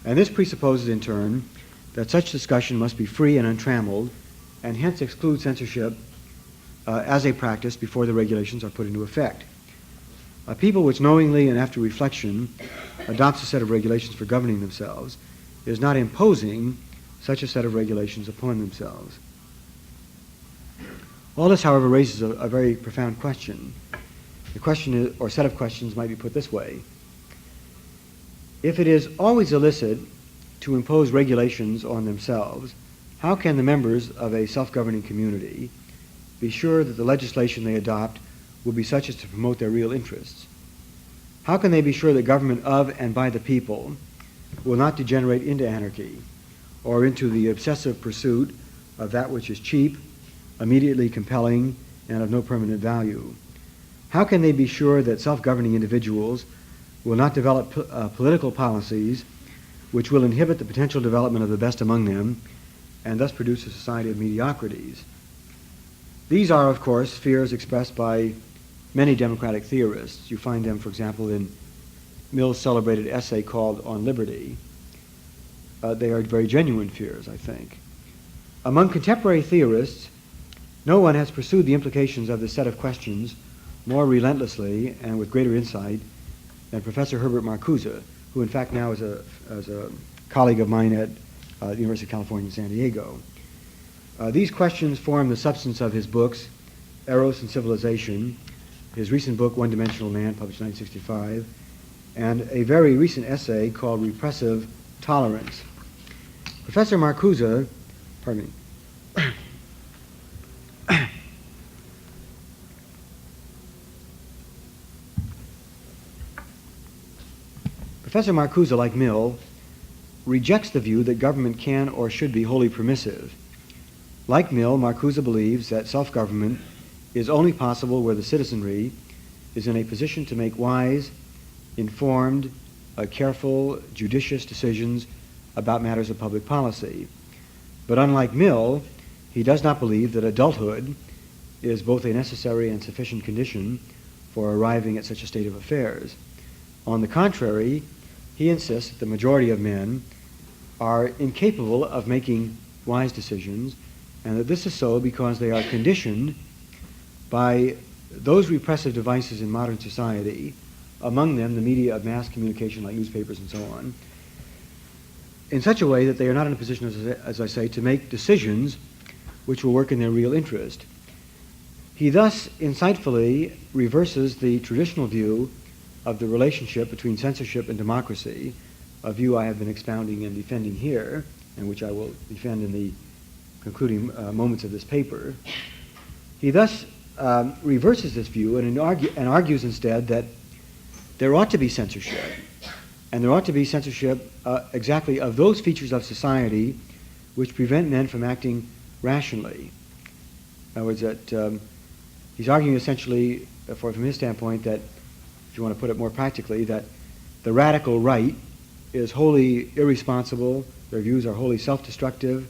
And this presupposes, in turn, that such discussion must be free and untrammeled, and hence exclude censorship as a practice before the regulations are put into effect. A people which knowingly and after reflection adopts a set of regulations for governing themselves is not imposing such a set of regulations upon themselves. All this, however, raises a very profound question. The question is, or set of questions might be put this way. If it is always illicit to impose regulations on themselves, how can the members of a self-governing community be sure that the legislation they adopt will be such as to promote their real interests? How can they be sure that government of and by the people will not degenerate into anarchy or into the obsessive pursuit of that which is cheap, immediately compelling, and of no permanent value? How can they be sure that self-governing individuals will not develop political policies which will inhibit the potential development of the best among them and thus produce a society of mediocrities? These are, of course, fears expressed by many democratic theorists. You find them, for example, in Mill's celebrated essay called On Liberty. They are very genuine fears, I think. Among contemporary theorists, no one has pursued the implications of this set of questions more relentlessly and with greater insight than Professor Herbert Marcuse, who in fact now is a colleague of mine at the University of California in San Diego. These questions form the substance of his books, Eros and Civilization, his recent book, One-Dimensional Man, published in 1965, and a very recent essay called Repressive Tolerance. Professor Marcuse, pardon me, Professor Marcuse, like Mill, rejects the view that government can or should be wholly permissive. Like Mill, Marcuse believes that self-government is only possible where the citizenry is in a position to make wise, informed, careful, judicious decisions about matters of public policy. But unlike Mill, he does not believe that adulthood is both a necessary and sufficient condition for arriving at such a state of affairs. On the contrary, he insists that the majority of men are incapable of making wise decisions, and that this is so because they are conditioned by those repressive devices in modern society, among them the media of mass communication like newspapers and so on, in such a way that they are not in a position, as I say, to make decisions which will work in their real interest. He thus insightfully reverses the traditional view of the relationship between censorship and democracy, a view I have been expounding and defending here, and which I will defend in the concluding moments of this paper. He thus reverses this view and argues instead that there ought to be censorship, And there ought to be censorship exactly of those features of society which prevent men from acting rationally. In other words, that he's arguing essentially, from his standpoint, that, if you want to put it more practically, that the radical right is wholly irresponsible, their views are wholly self-destructive,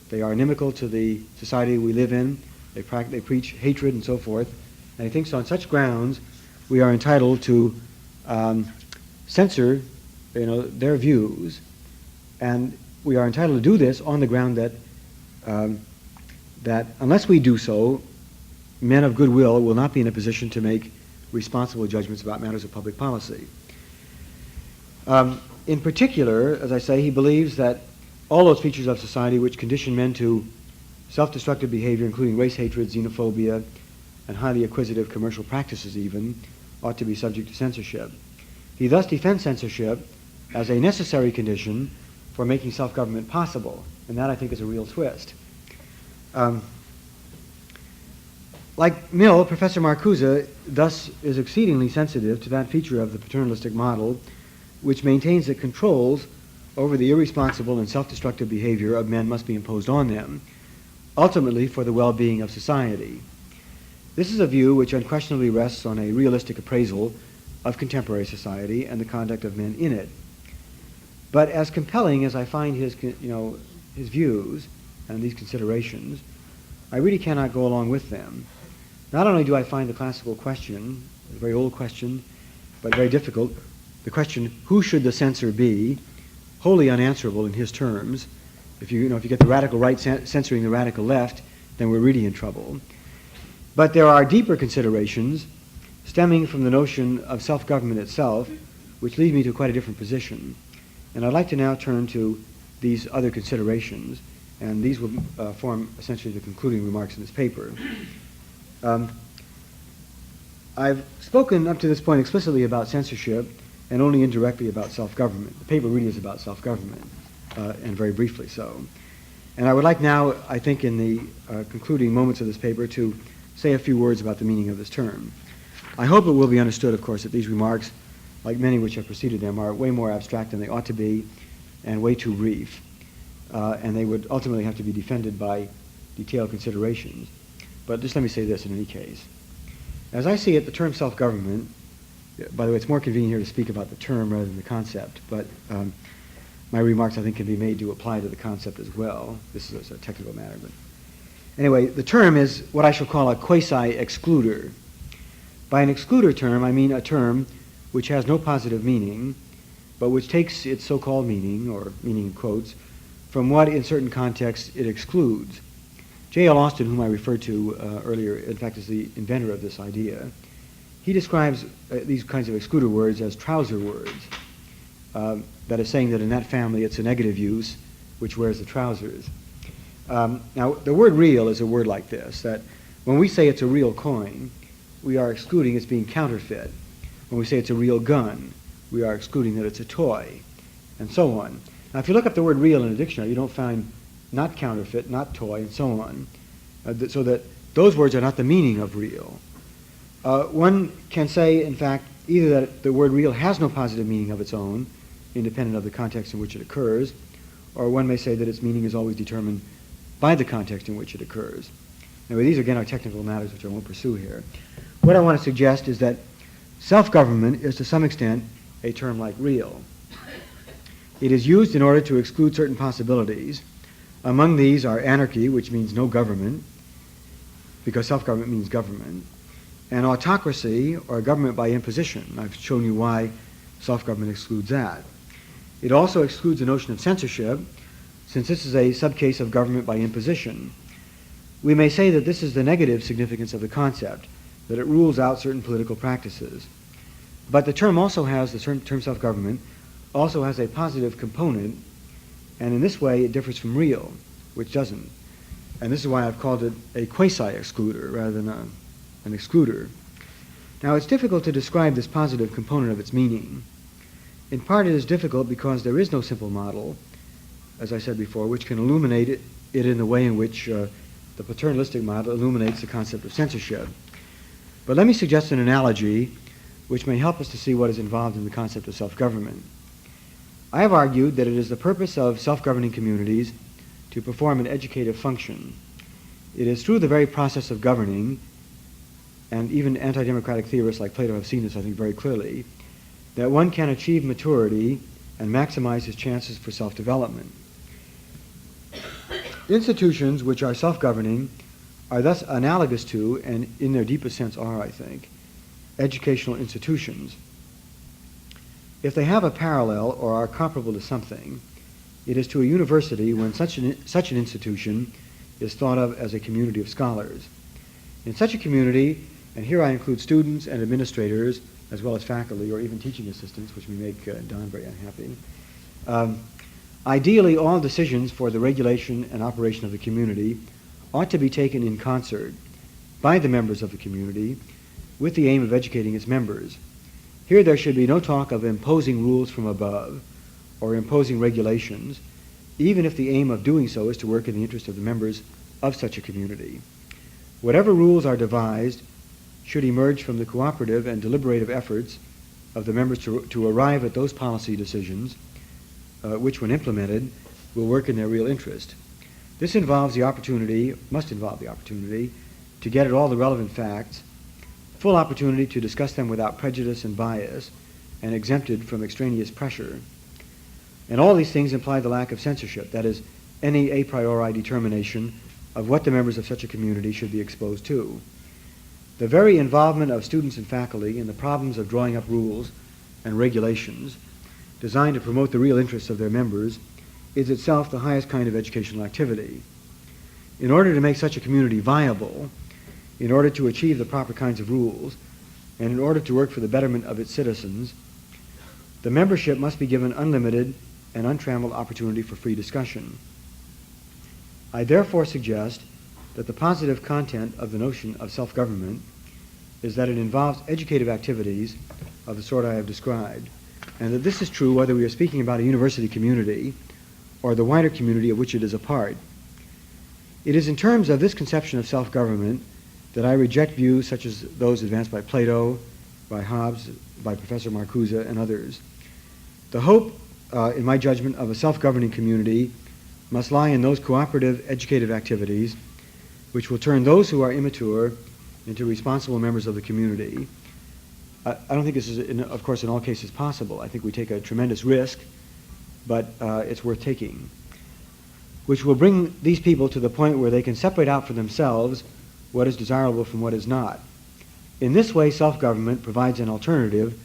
they are inimical to the society we live in, they preach hatred and so forth, and he thinks on such grounds we are entitled to censor their views, and we are entitled to do this on the ground that that unless we do so, men of goodwill will not be in a position to make responsible judgments about matters of public policy. In particular, as I say, he believes that all those features of society which condition men to self-destructive behavior, including race hatred, xenophobia, and highly acquisitive commercial practices even, ought to be subject to censorship. He thus defends censorship as a necessary condition for making self-government possible, and that, I think, is a real twist. Like Mill, Professor Marcuse thus is exceedingly sensitive to that feature of the paternalistic model which maintains that controls over the irresponsible and self-destructive behavior of men must be imposed on them, ultimately for the well-being of society. This is a view which unquestionably rests on a realistic appraisal of contemporary society and the conduct of men in it. But as compelling as I find his views and these considerations, I really cannot go along with them. Not only do I find the classical question, a very old question, but very difficult, the question, who should the censor be, wholly unanswerable in his terms. If you get the radical right censoring the radical left, then we're really in trouble. But there are deeper considerations stemming from the notion of self-government itself, which lead me to quite a different position. And I'd like to now turn to these other considerations, and these will form essentially the concluding remarks in this paper. I've spoken up to this point explicitly about censorship and only indirectly about self-government. The paper really is about self-government, and very briefly so. And I would like now, I think in the concluding moments of this paper, to say a few words about the meaning of this term. I hope it will be understood, of course, that these remarks, like many which have preceded them, are way more abstract than they ought to be and way too brief. And they would ultimately have to be defended by detailed considerations. But just let me say this in any case. As I see it, the term self-government, by the way, it's more convenient here to speak about the term rather than the concept, but my remarks, I think, can be made to apply to the concept as well. This is a technical matter. But anyway, the term is what I shall call a quasi-excluder. By an excluder term, I mean a term which has no positive meaning, but which takes its so-called meaning, or meaning in quotes, from what in certain contexts it excludes. J.L. Austin, whom I referred to earlier, in fact, is the inventor of this idea. He describes these kinds of excluder words as trouser words. That is saying that in that family it's a negative use which wears the trousers. Now, the word real is a word like this, that when we say it's a real coin, we are excluding its being counterfeit. When we say it's a real gun, we are excluding that it's a toy, and so on. Now, if you look up the word real in a dictionary, you don't find not counterfeit, not toy, and so on, so that those words are not the meaning of real. One can say, in fact, either that the word real has no positive meaning of its own, independent of the context in which it occurs, or one may say that its meaning is always determined by the context in which it occurs. Now, these again are technical matters which I won't pursue here. What I want to suggest is that self-government is to some extent a term like real. It is used in order to exclude certain possibilities. Among these are anarchy, which means no government, because self-government means government, and autocracy, or government by imposition. I've shown you why self-government excludes that. It also excludes the notion of censorship, since this is a subcase of government by imposition. We may say that this is the negative significance of the concept, that it rules out certain political practices. But the term also has, the term self-government, also has a positive component, and in this way it differs from real, which doesn't. And this is why I've called it a quasi-excluder rather than an excluder. Now, it's difficult to describe this positive component of its meaning. In part, it is difficult because there is no simple model, as I said before, which can illuminate it in the way in which the paternalistic model illuminates the concept of censorship. But let me suggest an analogy which may help us to see what is involved in the concept of self-government. I have argued that it is the purpose of self-governing communities to perform an educative function. It is through the very process of governing, and even anti-democratic theorists like Plato have seen this, I think, very clearly, that one can achieve maturity and maximize his chances for self-development. Institutions which are self-governing are thus analogous to, and in their deepest sense are, I think, educational institutions. If they have a parallel or are comparable to something, it is to a university when such an institution is thought of as a community of scholars. In such a community, and here I include students and administrators, as well as faculty or even teaching assistants, which may make Don very unhappy, ideally all decisions for the regulation and operation of the community ought to be taken in concert by the members of the community with the aim of educating its members. Here there should be no talk of imposing rules from above or imposing regulations, even if the aim of doing so is to work in the interest of the members of such a community. Whatever rules are devised should emerge from the cooperative and deliberative efforts of the members to arrive at those policy decisions which, when implemented, will work in their real interest. This must involve the opportunity to get at all the relevant facts, full opportunity to discuss them without prejudice and bias, and exempted from extraneous pressure. And all these things imply the lack of censorship, that is, any a priori determination of what the members of such a community should be exposed to. The very involvement of students and faculty in the problems of drawing up rules and regulations designed to promote the real interests of their members is itself the highest kind of educational activity. In order to make such a community viable, in order to achieve the proper kinds of rules, and in order to work for the betterment of its citizens, the membership must be given unlimited and untrammeled opportunity for free discussion. I therefore suggest that the positive content of the notion of self-government is that it involves educative activities of the sort I have described, and that this is true whether we are speaking about a university community or the wider community of which it is a part. It is in terms of this conception of self-government that I reject views such as those advanced by Plato, by Hobbes, by Professor Marcuse, and others. The hope, in my judgment, of a self-governing community must lie in those cooperative educative activities which will turn those who are immature into responsible members of the community. I don't think this is, of course, in all cases possible. I think we take a tremendous risk, but it's worth taking, which will bring these people to the point where they can separate out for themselves what is desirable from what is not. In this way, self-government provides an alternative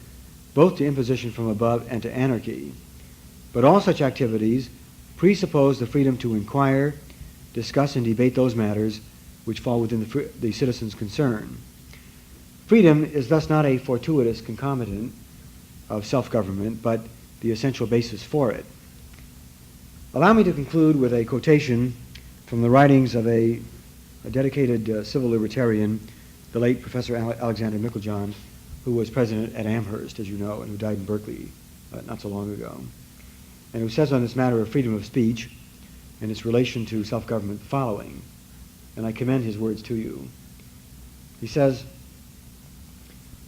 both to imposition from above and to anarchy. But all such activities presuppose the freedom to inquire, discuss, and debate those matters which fall within the citizen's concern. Freedom is thus not a fortuitous concomitant of self-government, but the essential basis for it. Allow me to conclude with a quotation from the writings of a dedicated civil libertarian, the late Professor Alexander Meiklejohn, who was president at Amherst, as you know, and who died in Berkeley not so long ago, and who says on this matter of freedom of speech and its relation to self-government the following, and I commend his words to you. He says,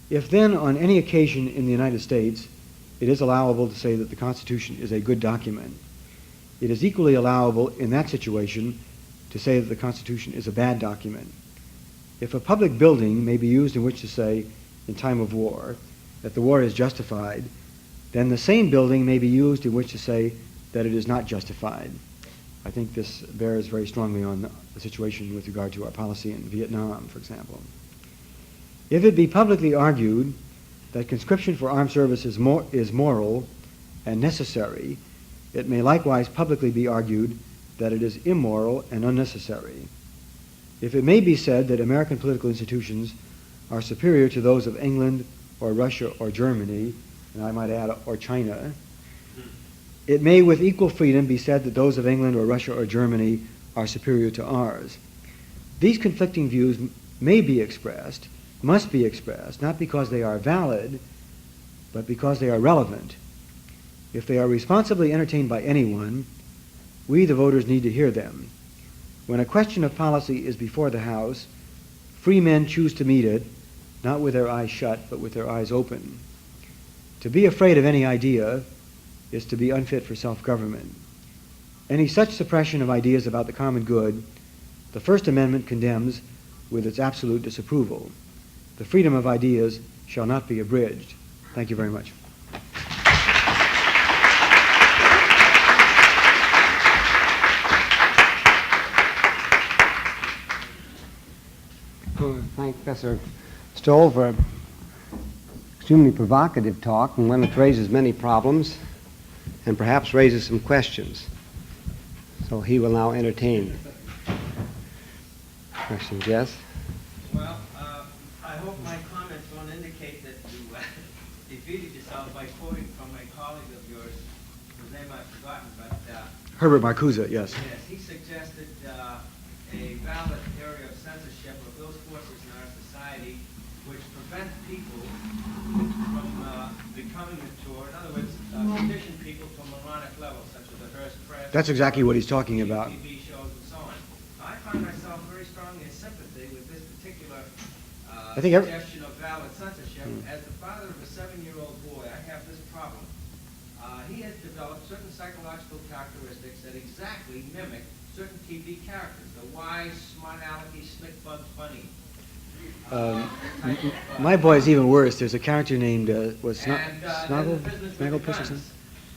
"If then on any occasion in the United States it is allowable to say that the Constitution is a good document, it is equally allowable in that situation to say that the Constitution is a bad document. If a public building may be used in which to say, in time of war, that the war is justified, then the same building may be used in which to say that it is not justified." I think this bears very strongly on the situation with regard to our policy in Vietnam, for example. If it be publicly argued that conscription for armed service is moral and necessary, it may likewise publicly be argued that it is immoral and unnecessary. If it may be said that American political institutions are superior to those of England or Russia or Germany, and I might add, or China, it may with equal freedom be said that those of England or Russia or Germany are superior to ours. These conflicting views may be expressed, must be expressed, not because they are valid, but because they are relevant. If they are responsibly entertained by anyone, we, the voters, need to hear them. When a question of policy is before the House, free men choose to meet it, not with their eyes shut, but with their eyes open. To be afraid of any idea is to be unfit for self-government. Any such suppression of ideas about the common good, the First Amendment condemns with its absolute disapproval. The freedom of ideas shall not be abridged. Thank you very much. Thank Professor Stroll for an extremely provocative talk, and one that raises many problems and perhaps raises some questions. So he will now entertain questions. Yes? Well, I hope my comments won't indicate that you defeated yourself by quoting from a colleague of yours, whose name I've forgotten, but Herbert Marcuse, yes. yes, he suggested a valid area of censorship of those forces in our society which prevent people from becoming mature. In other words, condition people to moronic levels, such as the Hearst press. That's exactly what he's talking about. TV shows and so on. I find myself very strongly in sympathy with this particular I think suggestion of valid censorship. As the father of a 7-year-old boy, I have this problem. He has developed certain psychological characteristics that exactly mimic certain TV characters. The wise, smart-alecky, slick Bugs Bunny. My boy is even worse. There's a character named, Snoggle? Snagglepuss or something?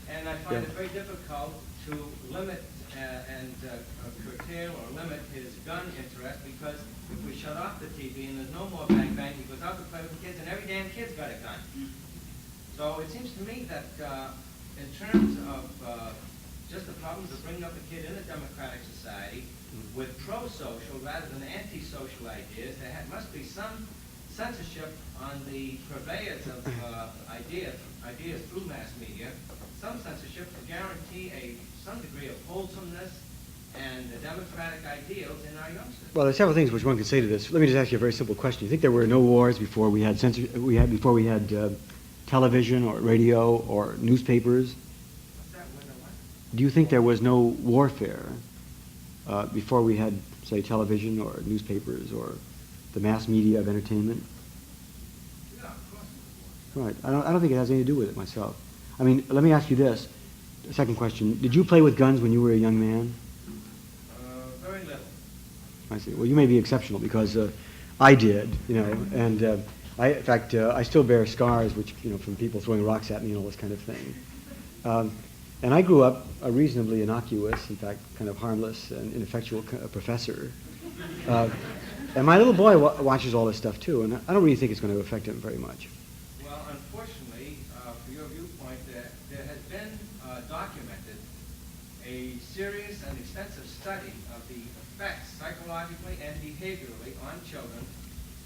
And I find it very difficult to limit and curtail or limit his gun interest, because if we shut off the TV and there's no more bang bang, he goes out to play with the kids and every damn kid's got a gun. So it seems to me that in terms of just the problems of bringing up a kid in a democratic society with pro-social rather than anti-social ideas, there must be some censorship on the purveyors of ideas through mass media, some censorship to guarantee some degree of wholesomeness and the democratic ideals in our youngsters. Well, there's several things which one could say to this. Let me just ask you a very simple question. You think there were no wars before we had television or radio or newspapers? What's that? What? Do you think there was no warfare before we had, say, television or newspapers or the mass media of entertainment? Yeah, of course it was. Right. I don't think it has anything to do with it myself. I mean, let me ask you this. Second question. Did you play with guns when you were a young man? Very little. I see. Well, you may be exceptional, because I did, and in fact, I still bear scars, which, from people throwing rocks at me and all this kind of thing. And I grew up a reasonably innocuous, in fact, kind of harmless and ineffectual professor. And my little boy watches all this stuff too, and I don't really think it's going to affect him very much. Well, unfortunately, for your viewpoint, there has been documented a serious and extensive study of the effects psychologically and behaviorally on children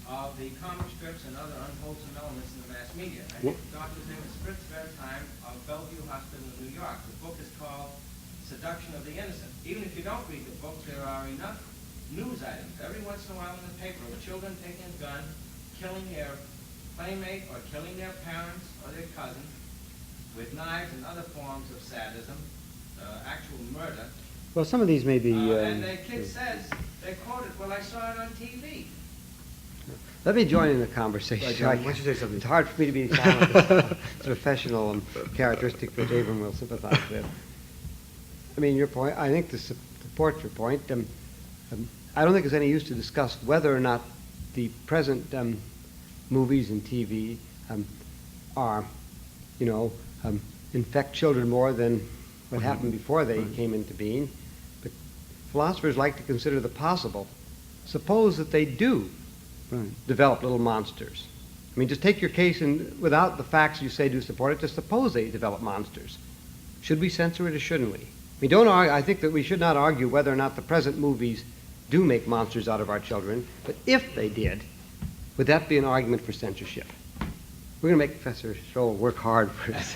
of the comic strips and other unwholesome elements in the mass media. I think the doctor's name is Fritz Wertheim of Bellevue Hospital in New York. The book is called Seduction of the Innocent. Even if you don't read the book, there are enough news items every once in a while in the paper of children taking a gun, killing their playmate or killing their parents or their cousin with knives and other forms of sadism, actual murder. Well, some of these may be... and the kid says, they quoted, well, I saw it on TV. Let me join in the conversation. Right, John, why don't you say something? It's hard for me to be silent. It's a professional characteristic which Abram will sympathize with. I mean, your point, I think to support your point, I don't think there's any use to discuss whether or not the present movies and TV are, infect children more than what happened before they came into being. But philosophers like to consider the possible. Suppose that they do develop little monsters. I mean, just take your case and without the facts you say do support it, just suppose they develop monsters. Should we censor it or shouldn't we? I think that we should not argue whether or not the present movies do make monsters out of our children, but if they did, would that be an argument for censorship? We're going to make Professor Stroll work hard for his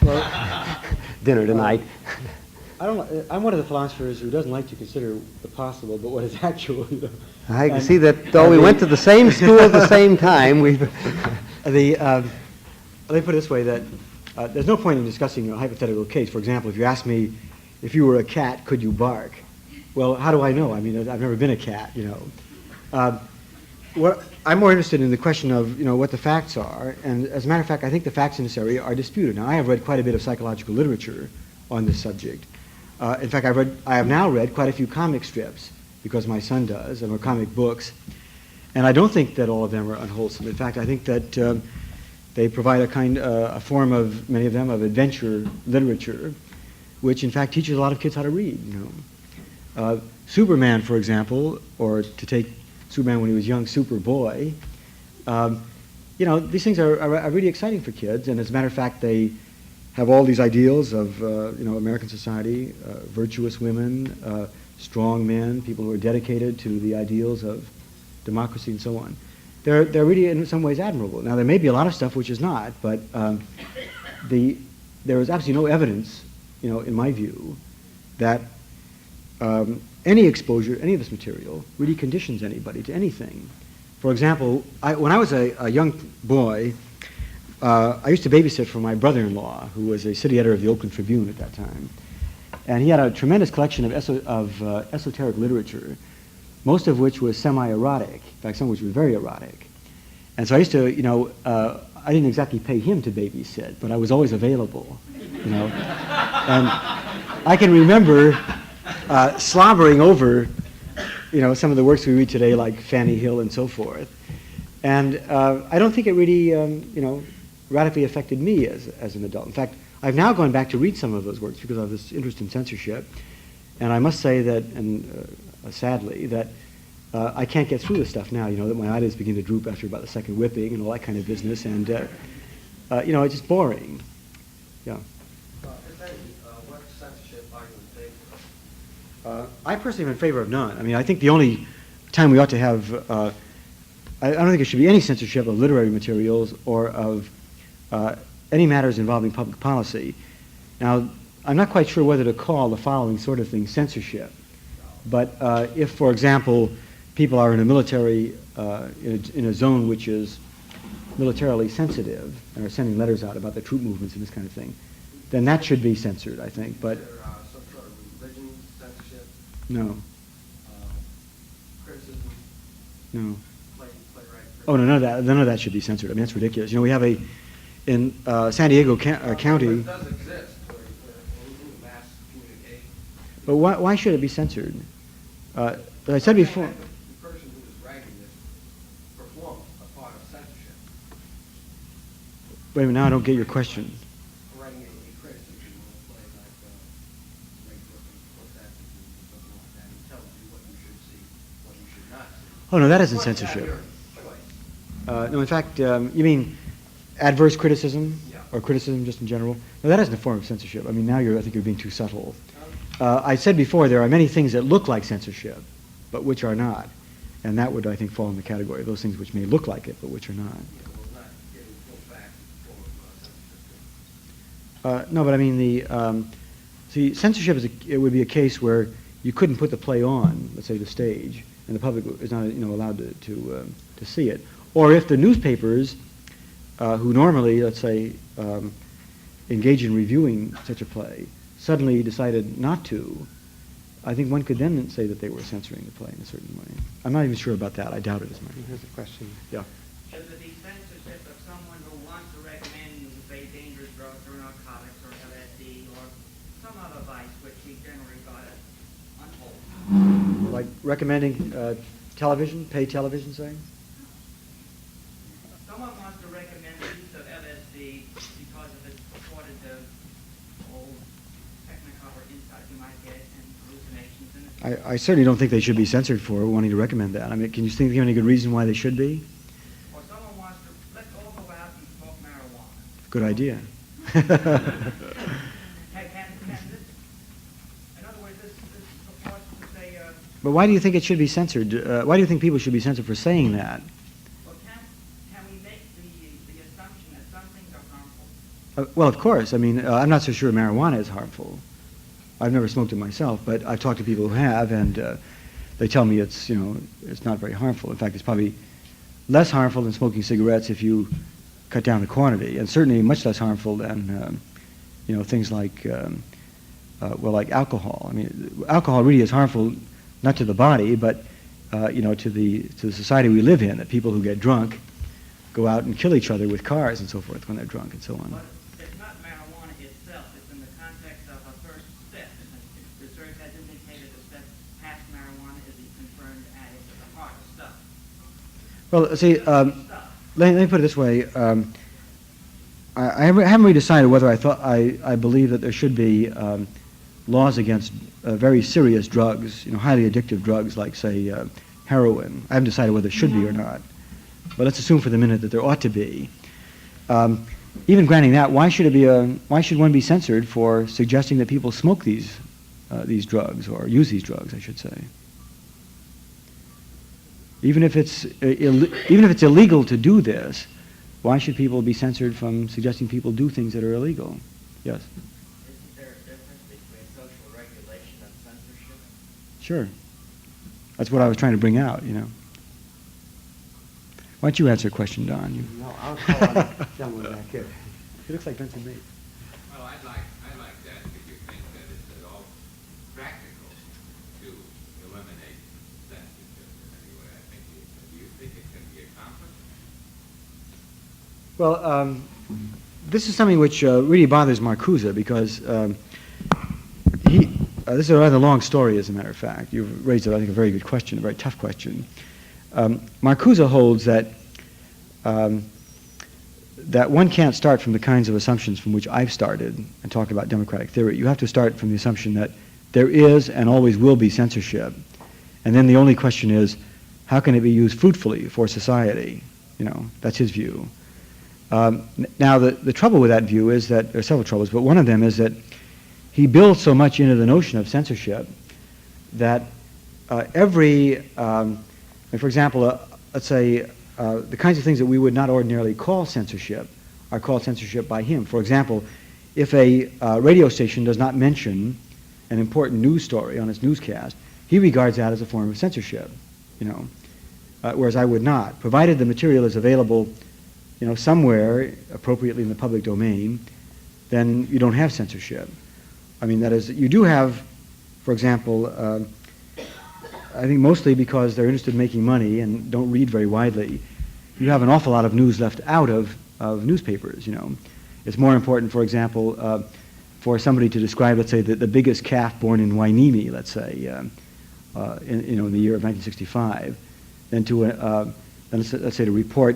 dinner tonight. I'm one of the philosophers who doesn't like to consider the possible, but what is actual. I can see that though we went to the same school at the same time, we've... Let me put it this way, that there's no point in discussing a hypothetical case. For example, if you ask me, if you were a cat, could you bark? Well, how do I know? I mean, I've never been a cat, I'm more interested in the question of, what the facts are. And as a matter of fact, I think the facts in this area are disputed. Now, I have read quite a bit of psychological literature on this subject. In fact, I have now read quite a few comic strips, because my son does, or comic books, and I don't think that all of them are unwholesome. In fact, I think that they provide a form of, many of them, of adventure literature, which in fact teaches a lot of kids how to read. Superman, for example, or to take Superman when he was young, Superboy. These things are really exciting for kids, and as a matter of fact, they have all these ideals of American society, virtuous women, strong men, people who are dedicated to the ideals of democracy and so on. They're really in some ways admirable. Now there may be a lot of stuff which is not, but there is absolutely no evidence, in my view, that any exposure, any of this material, really conditions anybody to anything. For example, when I was a young boy, I used to babysit for my brother-in-law, who was a city editor of the Oakland Tribune at that time. And he had a tremendous collection of esoteric literature, most of which was semi-erotic, in fact, some of which was very erotic. And so I used to, I didn't exactly pay him to babysit, but I was always available, And I can remember slobbering over, some of the works we read today, like Fanny Hill and so forth. And I don't think it really, radically affected me as an adult. In fact, I've now gone back to read some of those works because I have this interest in censorship. And I must say that, and sadly, that I can't get through this stuff now, that my eyelids begin to droop after about the second whipping and all that kind of business. And, it's just boring. Yeah. What censorship are you in favor of? I personally am in favor of none. I mean, I think the only time we ought to have, I don't think there should be any censorship of literary materials or of any matters involving public policy. Now, I'm not quite sure whether to call the following sort of thing censorship, but if, for example, people are in a military, in a zone which is militarily sensitive and are sending letters out about the troop movements and this kind of thing, then that should be censored, I think. But Is there some sort of religion censorship? no, Criticism? no. Playwright? Oh, no, none of that should be censored. I mean, that's ridiculous. We have in San Diego County. It does exist in mass communication. But why should it be censored? As I said before. The person who is writing this performs a part of censorship. Wait a minute, now I don't get your question. Writing a criticism of a play like Ray Brooklyn, what's that, something like that. He tells you what you should see, what you should not see. Oh, no, that isn't Of course, censorship. you have your choice. No, in fact, you mean adverse criticism? Yeah. Or criticism just in general? No, that isn't a form of censorship. I mean, now I think you're being too subtle. I said before, there are many things that look like censorship, but which are not. And that would, I think, fall in the category of those things which may look like it, but which are not. Well, not getting full back censorship. No, but I mean, see, censorship it would be a case where you couldn't put the play on, let's say the stage, and the public is not allowed to see it. Or if the newspapers, who normally, let's say, engage in reviewing such a play, suddenly decided not to, I think one could then say that they were censoring the play in a certain way. I'm not even sure about that. I doubt it as much. Here's a question. Yeah. Should there be censorship of someone who wants to recommend, say, dangerous drugs or narcotics or LSD or some other vice which he generally regarded unwholesome? Like recommending television, pay television, say? Someone wants to recommend the use of LSD because of its purported technicolor insight you might get and hallucinations in it. I certainly don't think they should be censored for wanting to recommend that. I mean, can you think of any good reason why they should be? Or someone wants to, let's all go out and smoke marijuana. Good idea. Can this, in other words, this purports to say, But why do you think it should be censored? Why do you think people should be censored for saying that? well, can we make the assumption that some things are harmful? Well, of course. I mean, I'm not so sure marijuana is harmful. I've never smoked it myself, but I've talked to people who have, and they tell me it's not very harmful. In fact, it's probably less harmful than smoking cigarettes if you cut down the quantity, and certainly much less harmful than things like like alcohol. I mean, alcohol really is harmful not to the body, but to the society we live in. That people who get drunk go out and kill each other with cars and so forth when they're drunk and so on. But it's not marijuana itself. It's in the context of a Well, see, let me put it this way. I haven't really decided whether I believe that there should be laws against very serious drugs, highly addictive drugs like, say, heroin. I haven't decided whether there should be or not. But let's assume for the minute that there ought to be. Even granting that, why should one be censored for suggesting that people smoke these drugs or use these drugs, I should say? Even if it's illegal to do this, why should people be censored from suggesting people do things that are illegal? Yes. Isn't there a difference between social regulation and censorship? Sure. That's what I was trying to bring out. Why don't you answer a question, Don? No, I'll call on the gentleman back here. He looks like Vincent Mate. Well, I like that if you think that it's at all practical to eliminate censorship in any way. Do you think it can be accomplished? Well, this is something which really bothers Marcuse because this is a rather long story, as a matter of fact. You've raised, I think, a very good question, a very tough question. Marcuse holds that that one can't start from the kinds of assumptions from which I've started and talked about democratic theory. You have to start from the assumption that there is and always will be censorship. And then the only question is, how can it be used fruitfully for society? That's his view. Now, the trouble with that view is that there are several troubles, but one of them is that he builds so much into the notion of censorship that for example, let's say the kinds of things that we would not ordinarily call censorship are called censorship by him. For example, if a radio station does not mention an important news story on its newscast, he regards that as a form of censorship, whereas I would not. Provided the material is available somewhere appropriately in the public domain, then you don't have censorship. I mean, that is, you do have, for example, I think mostly because they're interested in making money and don't read very widely, you have an awful lot of news left out of newspapers, It's more important, for example, for somebody to describe, let's say, the biggest calf born in Wainimi, let's say, in the year of 1965, than let's say to report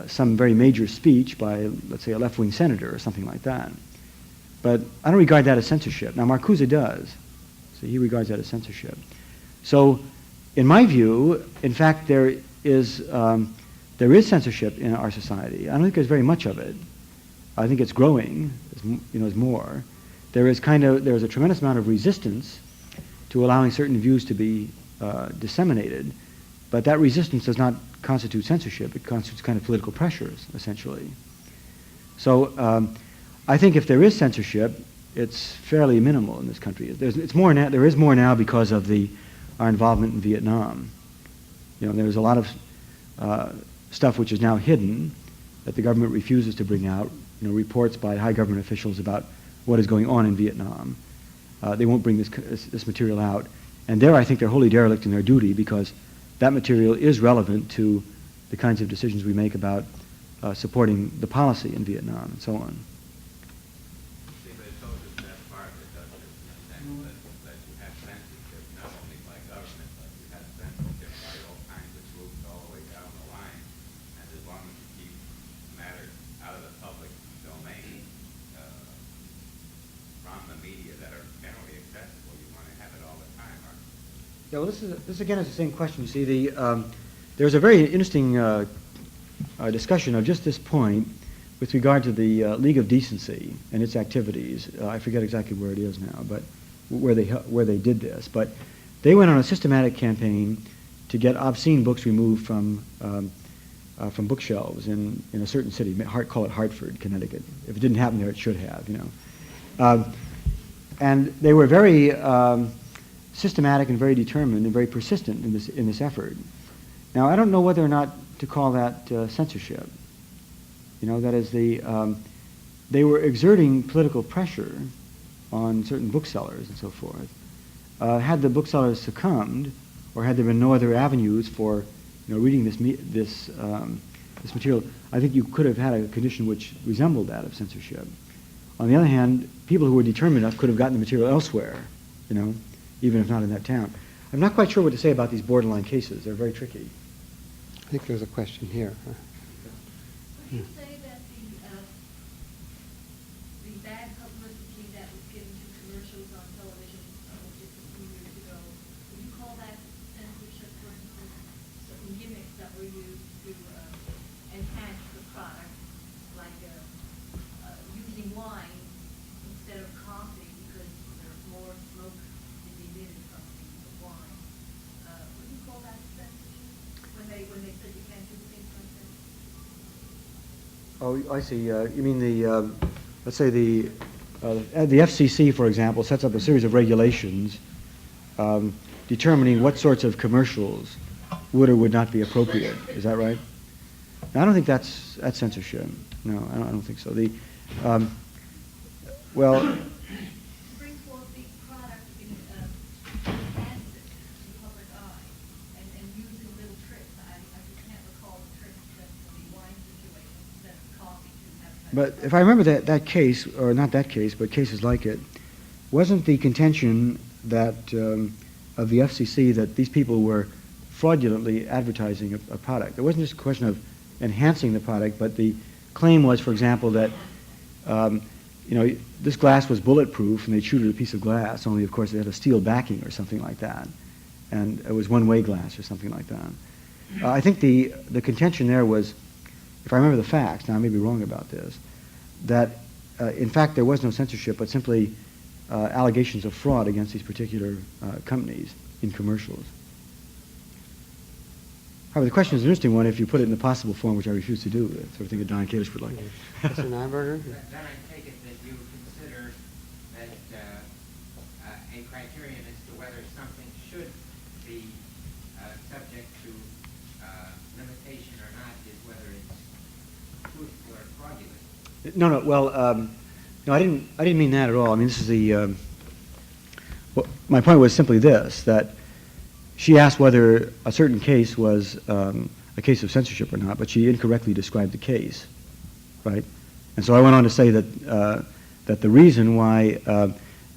some very major speech by, let's say, a left-wing senator or something like that. But I don't regard that as censorship. Now, Marcuse does. So he regards that as censorship. So, in my view, in fact, there is censorship in our society. I don't think there's very much of it. I think it's growing, as more. There is a tremendous amount of resistance to allowing certain views to be disseminated, but that resistance does not constitute censorship. It constitutes kind of political pressures, essentially. So I think if there is censorship, it's fairly minimal in this country. There is more now because of our involvement in Vietnam. There's a lot of stuff which is now hidden that the government refuses to bring out. Reports by high government officials about what is going on in Vietnam. They won't bring this material out. And there I think they're wholly derelict in their duty because that material is relevant to the kinds of decisions we make about supporting the policy in Vietnam and so on. See, but it's also that part that does it in the sense that you have censorship not only by government, but you have censorship by all kinds of groups all the way down the line. And as long as you keep matters out of the public domain from the media that are generally accessible, you want to have it all the time, aren't you? Yeah, well, this again is the same question. You see, there's a very interesting discussion of just this point with regard to the League of Decency and its activities. I forget exactly where it is now, but where they did this. But they went on a systematic campaign to get obscene books removed from bookshelves in a certain city. Call it Hartford, Connecticut. If it didn't happen there, it should have. And they were very systematic and very determined and very persistent in this effort. Now, I don't know whether or not to call that censorship. That is, they were exerting political pressure on certain booksellers and so forth. Had the booksellers succumbed, or had there been no other avenues for reading this material, I think you could have had a condition which resembled that of censorship. On the other hand, people who were determined enough could have gotten the material elsewhere, even if not in that town. I'm not quite sure what to say about these borderline cases. They're very tricky. I think there's a question here. Would you say that the bad publicity that was given to commercials on television just a few years ago, would you call that censorship, for instance? Certain gimmicks that were used to enhance the product, like using wine instead of coffee because there's more smoke is emitted from the wine. Would you call that censorship when they said you can't do things like that? Oh, I see. You mean the, let's say the FCC, for example, sets up a series of regulations determining what sorts of commercials would or would not be appropriate. Is that right? Now, I don't think that's censorship. No, I don't think so. Well, Bring forth the product in enhance it in public eye and using little tricks. I just can't recall the tricks that the wine situation instead of coffee to have. but if I remember that case, or not that case, but cases like it, wasn't the contention that of the FCC that these people were fraudulently advertising a product? It wasn't just a question of enhancing the product, but the claim was, for example, that this glass was bulletproof and they chewed a piece of glass, only of course it had a steel backing or something like that, and it was one-way glass or something like that. I think the contention there was, if I remember the facts, now I may be wrong about this, that in fact there was no censorship, but simply allegations of fraud against these particular companies in commercials. However, the question is an interesting one if you put it in the possible form, which I refuse to do. That's the sort of thing that Don Kalish would like. Mr. Nyberger? Then I take it that you consider that a criterion as to whether something should be subject to limitation or not is whether it's truthful or fraudulent. No. Well, no, I didn't mean that at all. I mean, this is the. My point was simply this: that she asked whether a certain case was a case of censorship or not, but she incorrectly described the case, right? And so I went on to say that that the reason why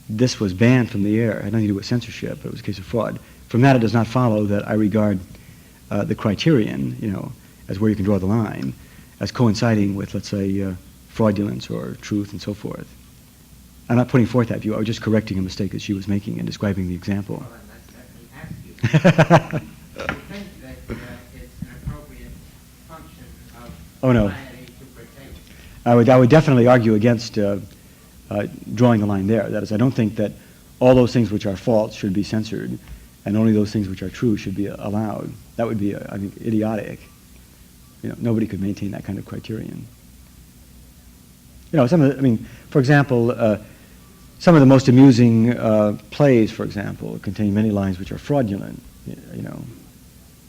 this was banned from the air had nothing to do with censorship, but it was a case of fraud. From that, it does not follow that I regard the criterion, as where you can draw the line, as coinciding with, let's say, fraudulence or truth and so forth. I'm not putting forth that view. I was just correcting a mistake that she was making in describing the example. Well, then let's certainly ask you. Do you think that it's an appropriate function of Oh, no. society to protect? I would definitely argue against drawing the line there. That is, I don't think that all those things which are false should be censored, and only those things which are true should be allowed. That would be, I think, idiotic. Nobody could maintain that kind of criterion. For example, some of the most amusing plays, for example, contain many lines which are fraudulent.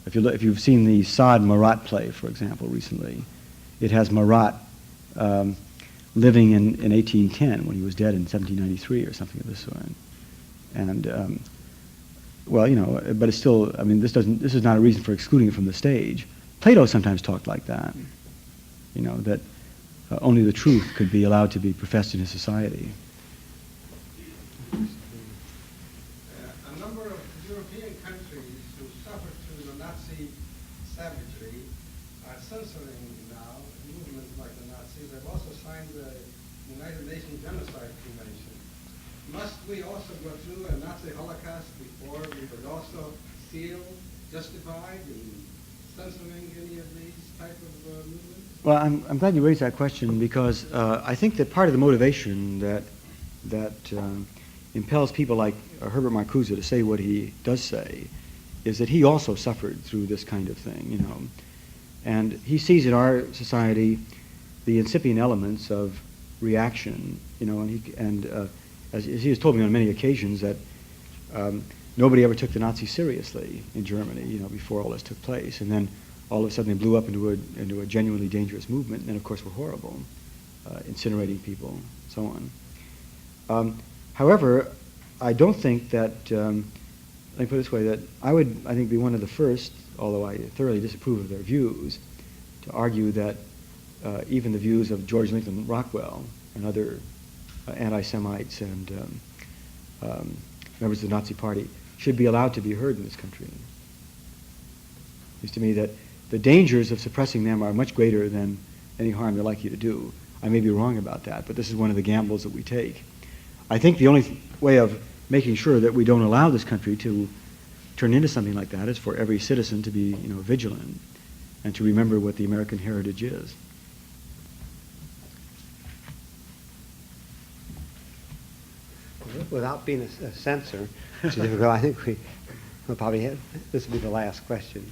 If you've seen the Saad Marat play, for example, recently, it has Marat living in 1810 when he was dead in 1793 or something of this sort. And but it's still. This is not a reason for excluding it from the stage. Plato sometimes talked like that. That only the truth could be allowed to be professed in his society. A number of European countries who suffered through the Nazi savagery are censoring now movements like the Nazis. They've also signed the United Nations Genocide Convention. Must we also go through a Nazi Holocaust before we would also feel justified in censoring any of these type of movements? Well, I'm glad you raised that question because I think that part of the motivation that impels people like Herbert Marcuse to say what he does say is that he also suffered through this kind of thing, and he sees in our society the incipient elements of reaction, and as he has told me on many occasions that nobody ever took the Nazis seriously in Germany, before all this took place, and then all of a sudden they blew up into a genuinely dangerous movement, and then of course were horrible, incinerating people, so on. However, I don't think that, let me put it this way, that I think, be one of the first, although I thoroughly disapprove of their views, to argue that even the views of George Lincoln Rockwell and other anti-Semites and members of the Nazi Party should be allowed to be heard in this country. It seems to me that the dangers of suppressing them are much greater than any harm they're likely to do. I may be wrong about that, but this is one of the gambles that we take. I think the only way of making sure that we don't allow this country to turn into something like that is for every citizen to be, vigilant and to remember what the American heritage is. Without being a censor, which is difficult, I think we'll probably have, this will be the last question.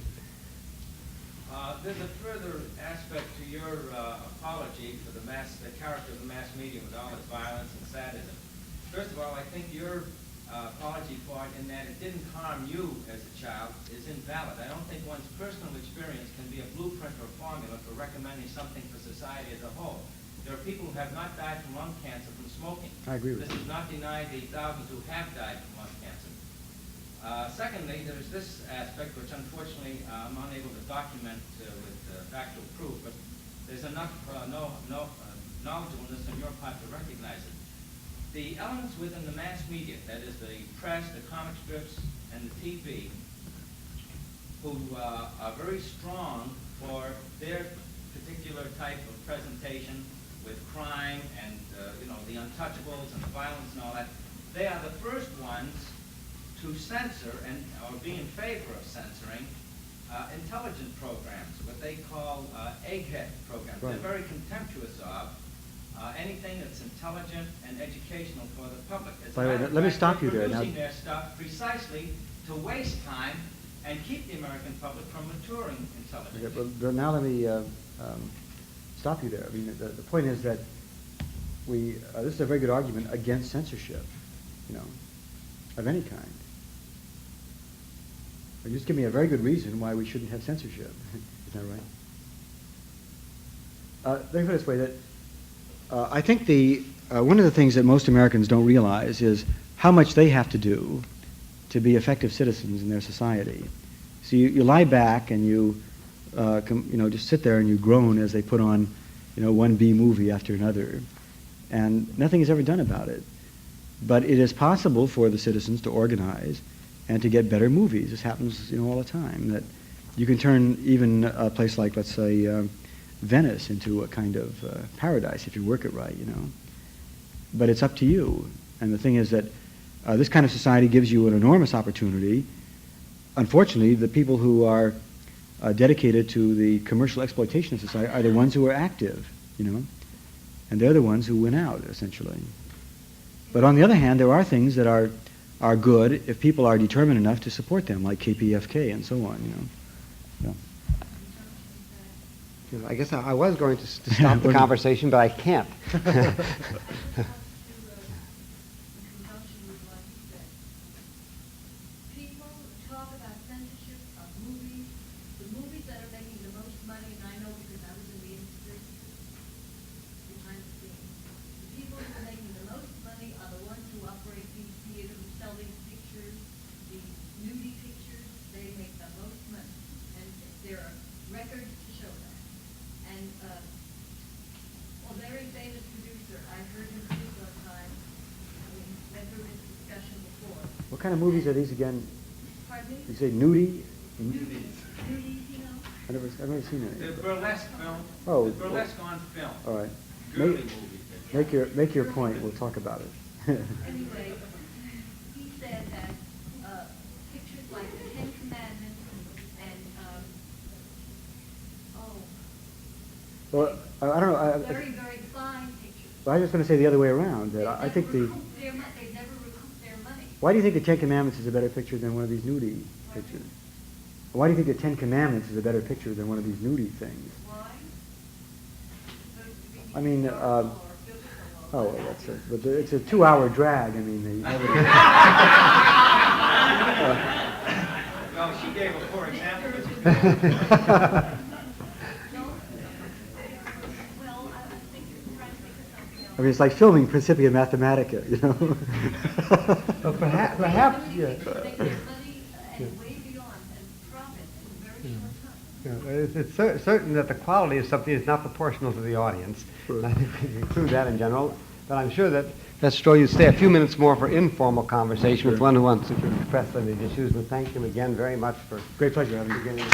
There's a further aspect to your apology for the character of the mass media with all its violence and sadism. First of all, I think your apology for it in that it didn't harm you as a child is invalid. I don't think one's personal experience can be a blueprint or formula for recommending something for society as a whole. There are people who have not died from lung cancer from smoking. I agree with This does not deny the thousands who have died from lung cancer. Secondly, there's this aspect which unfortunately I'm unable to document with factual proof, but there's enough knowledgeableness on your part to recognize it. The elements within the mass media, that is the press, the comic strips, and the TV, who are very strong for their particular type of presentation with crime and the untouchables and the violence and all that, they are the first ones to censor or be in favor of censoring intelligent programs, what they call egghead programs. Right. They're very contemptuous of anything that's intelligent and educational for the public. As a By the way, matter of let me fact, stop they're you there. Now, producing their stuff precisely to waste time and keep the American public from maturing intelligently. okay, but now let me stop you there. I mean, the point is that this is a very good argument against censorship, of any kind. Or just give me a very good reason why we shouldn't have censorship. Is that right? Let me put it this way, that I think one of the things that most Americans don't realize is how much they have to do to be effective citizens in their society. So you lie back and you just sit there and you groan as they put on, one B movie after another, and nothing is ever done about it. But it is possible for the citizens to organize and to get better movies. This happens, all the time. That you can turn even a place like, let's say, Venice into a kind of paradise if you work it right, But it's up to you. And the thing is that this kind of society gives you an enormous opportunity. Unfortunately, the people who are dedicated to the commercial exploitation of society are the ones who are active, and they're the ones who win out, essentially. But on the other hand, there are things that are good if people are determined enough to support them, like KPFK and so on, Yeah. I guess I was going to stop the conversation, but I can't. People talk about censorship of movies, the movies that are making the most money, and I know because I was in the industry behind the scenes. The people who are making the most money are the ones who operate these theaters, sell these pictures, these nudie pictures. They make the most money, and there are records to show that. And a very famous producer, I've heard him speak one time. We went through this discussion before. What kind of movies are these again? Pardon me? You say nudie? Nudies, I've never seen any. The burlesque film, Oh, the burlesque on film, All right. girly Make, movies. make your point. We'll talk about it. Anyway, he said that pictures like the Ten Commandments and, Well, I don't know. very, very fine pictures. I was just going to say the other way around. That I think They've never recouped their money. Why do you think the Ten Commandments is a better picture than one of these nudie pictures? Why do you think the Ten Commandments is a better picture than one of these nudie things? Why? I mean, Historical or biblical or well, that's it. But it's a 2-hour drag. I mean, Well, she gave a poor example. Well, I think you're trying to think of something else. I mean, it's like filming Principia Mathematica, Well, perhaps, yeah. Make their money and way beyond and profit in a very short time. It's certain that the quality of something is not proportional to the audience. Sure. I think we can conclude that in general. But I'm sure that Mr. Stroll, you stay a few minutes more for informal conversation with one who wants to express some of these issues. We thank him again very much for Great pleasure having you. beginning.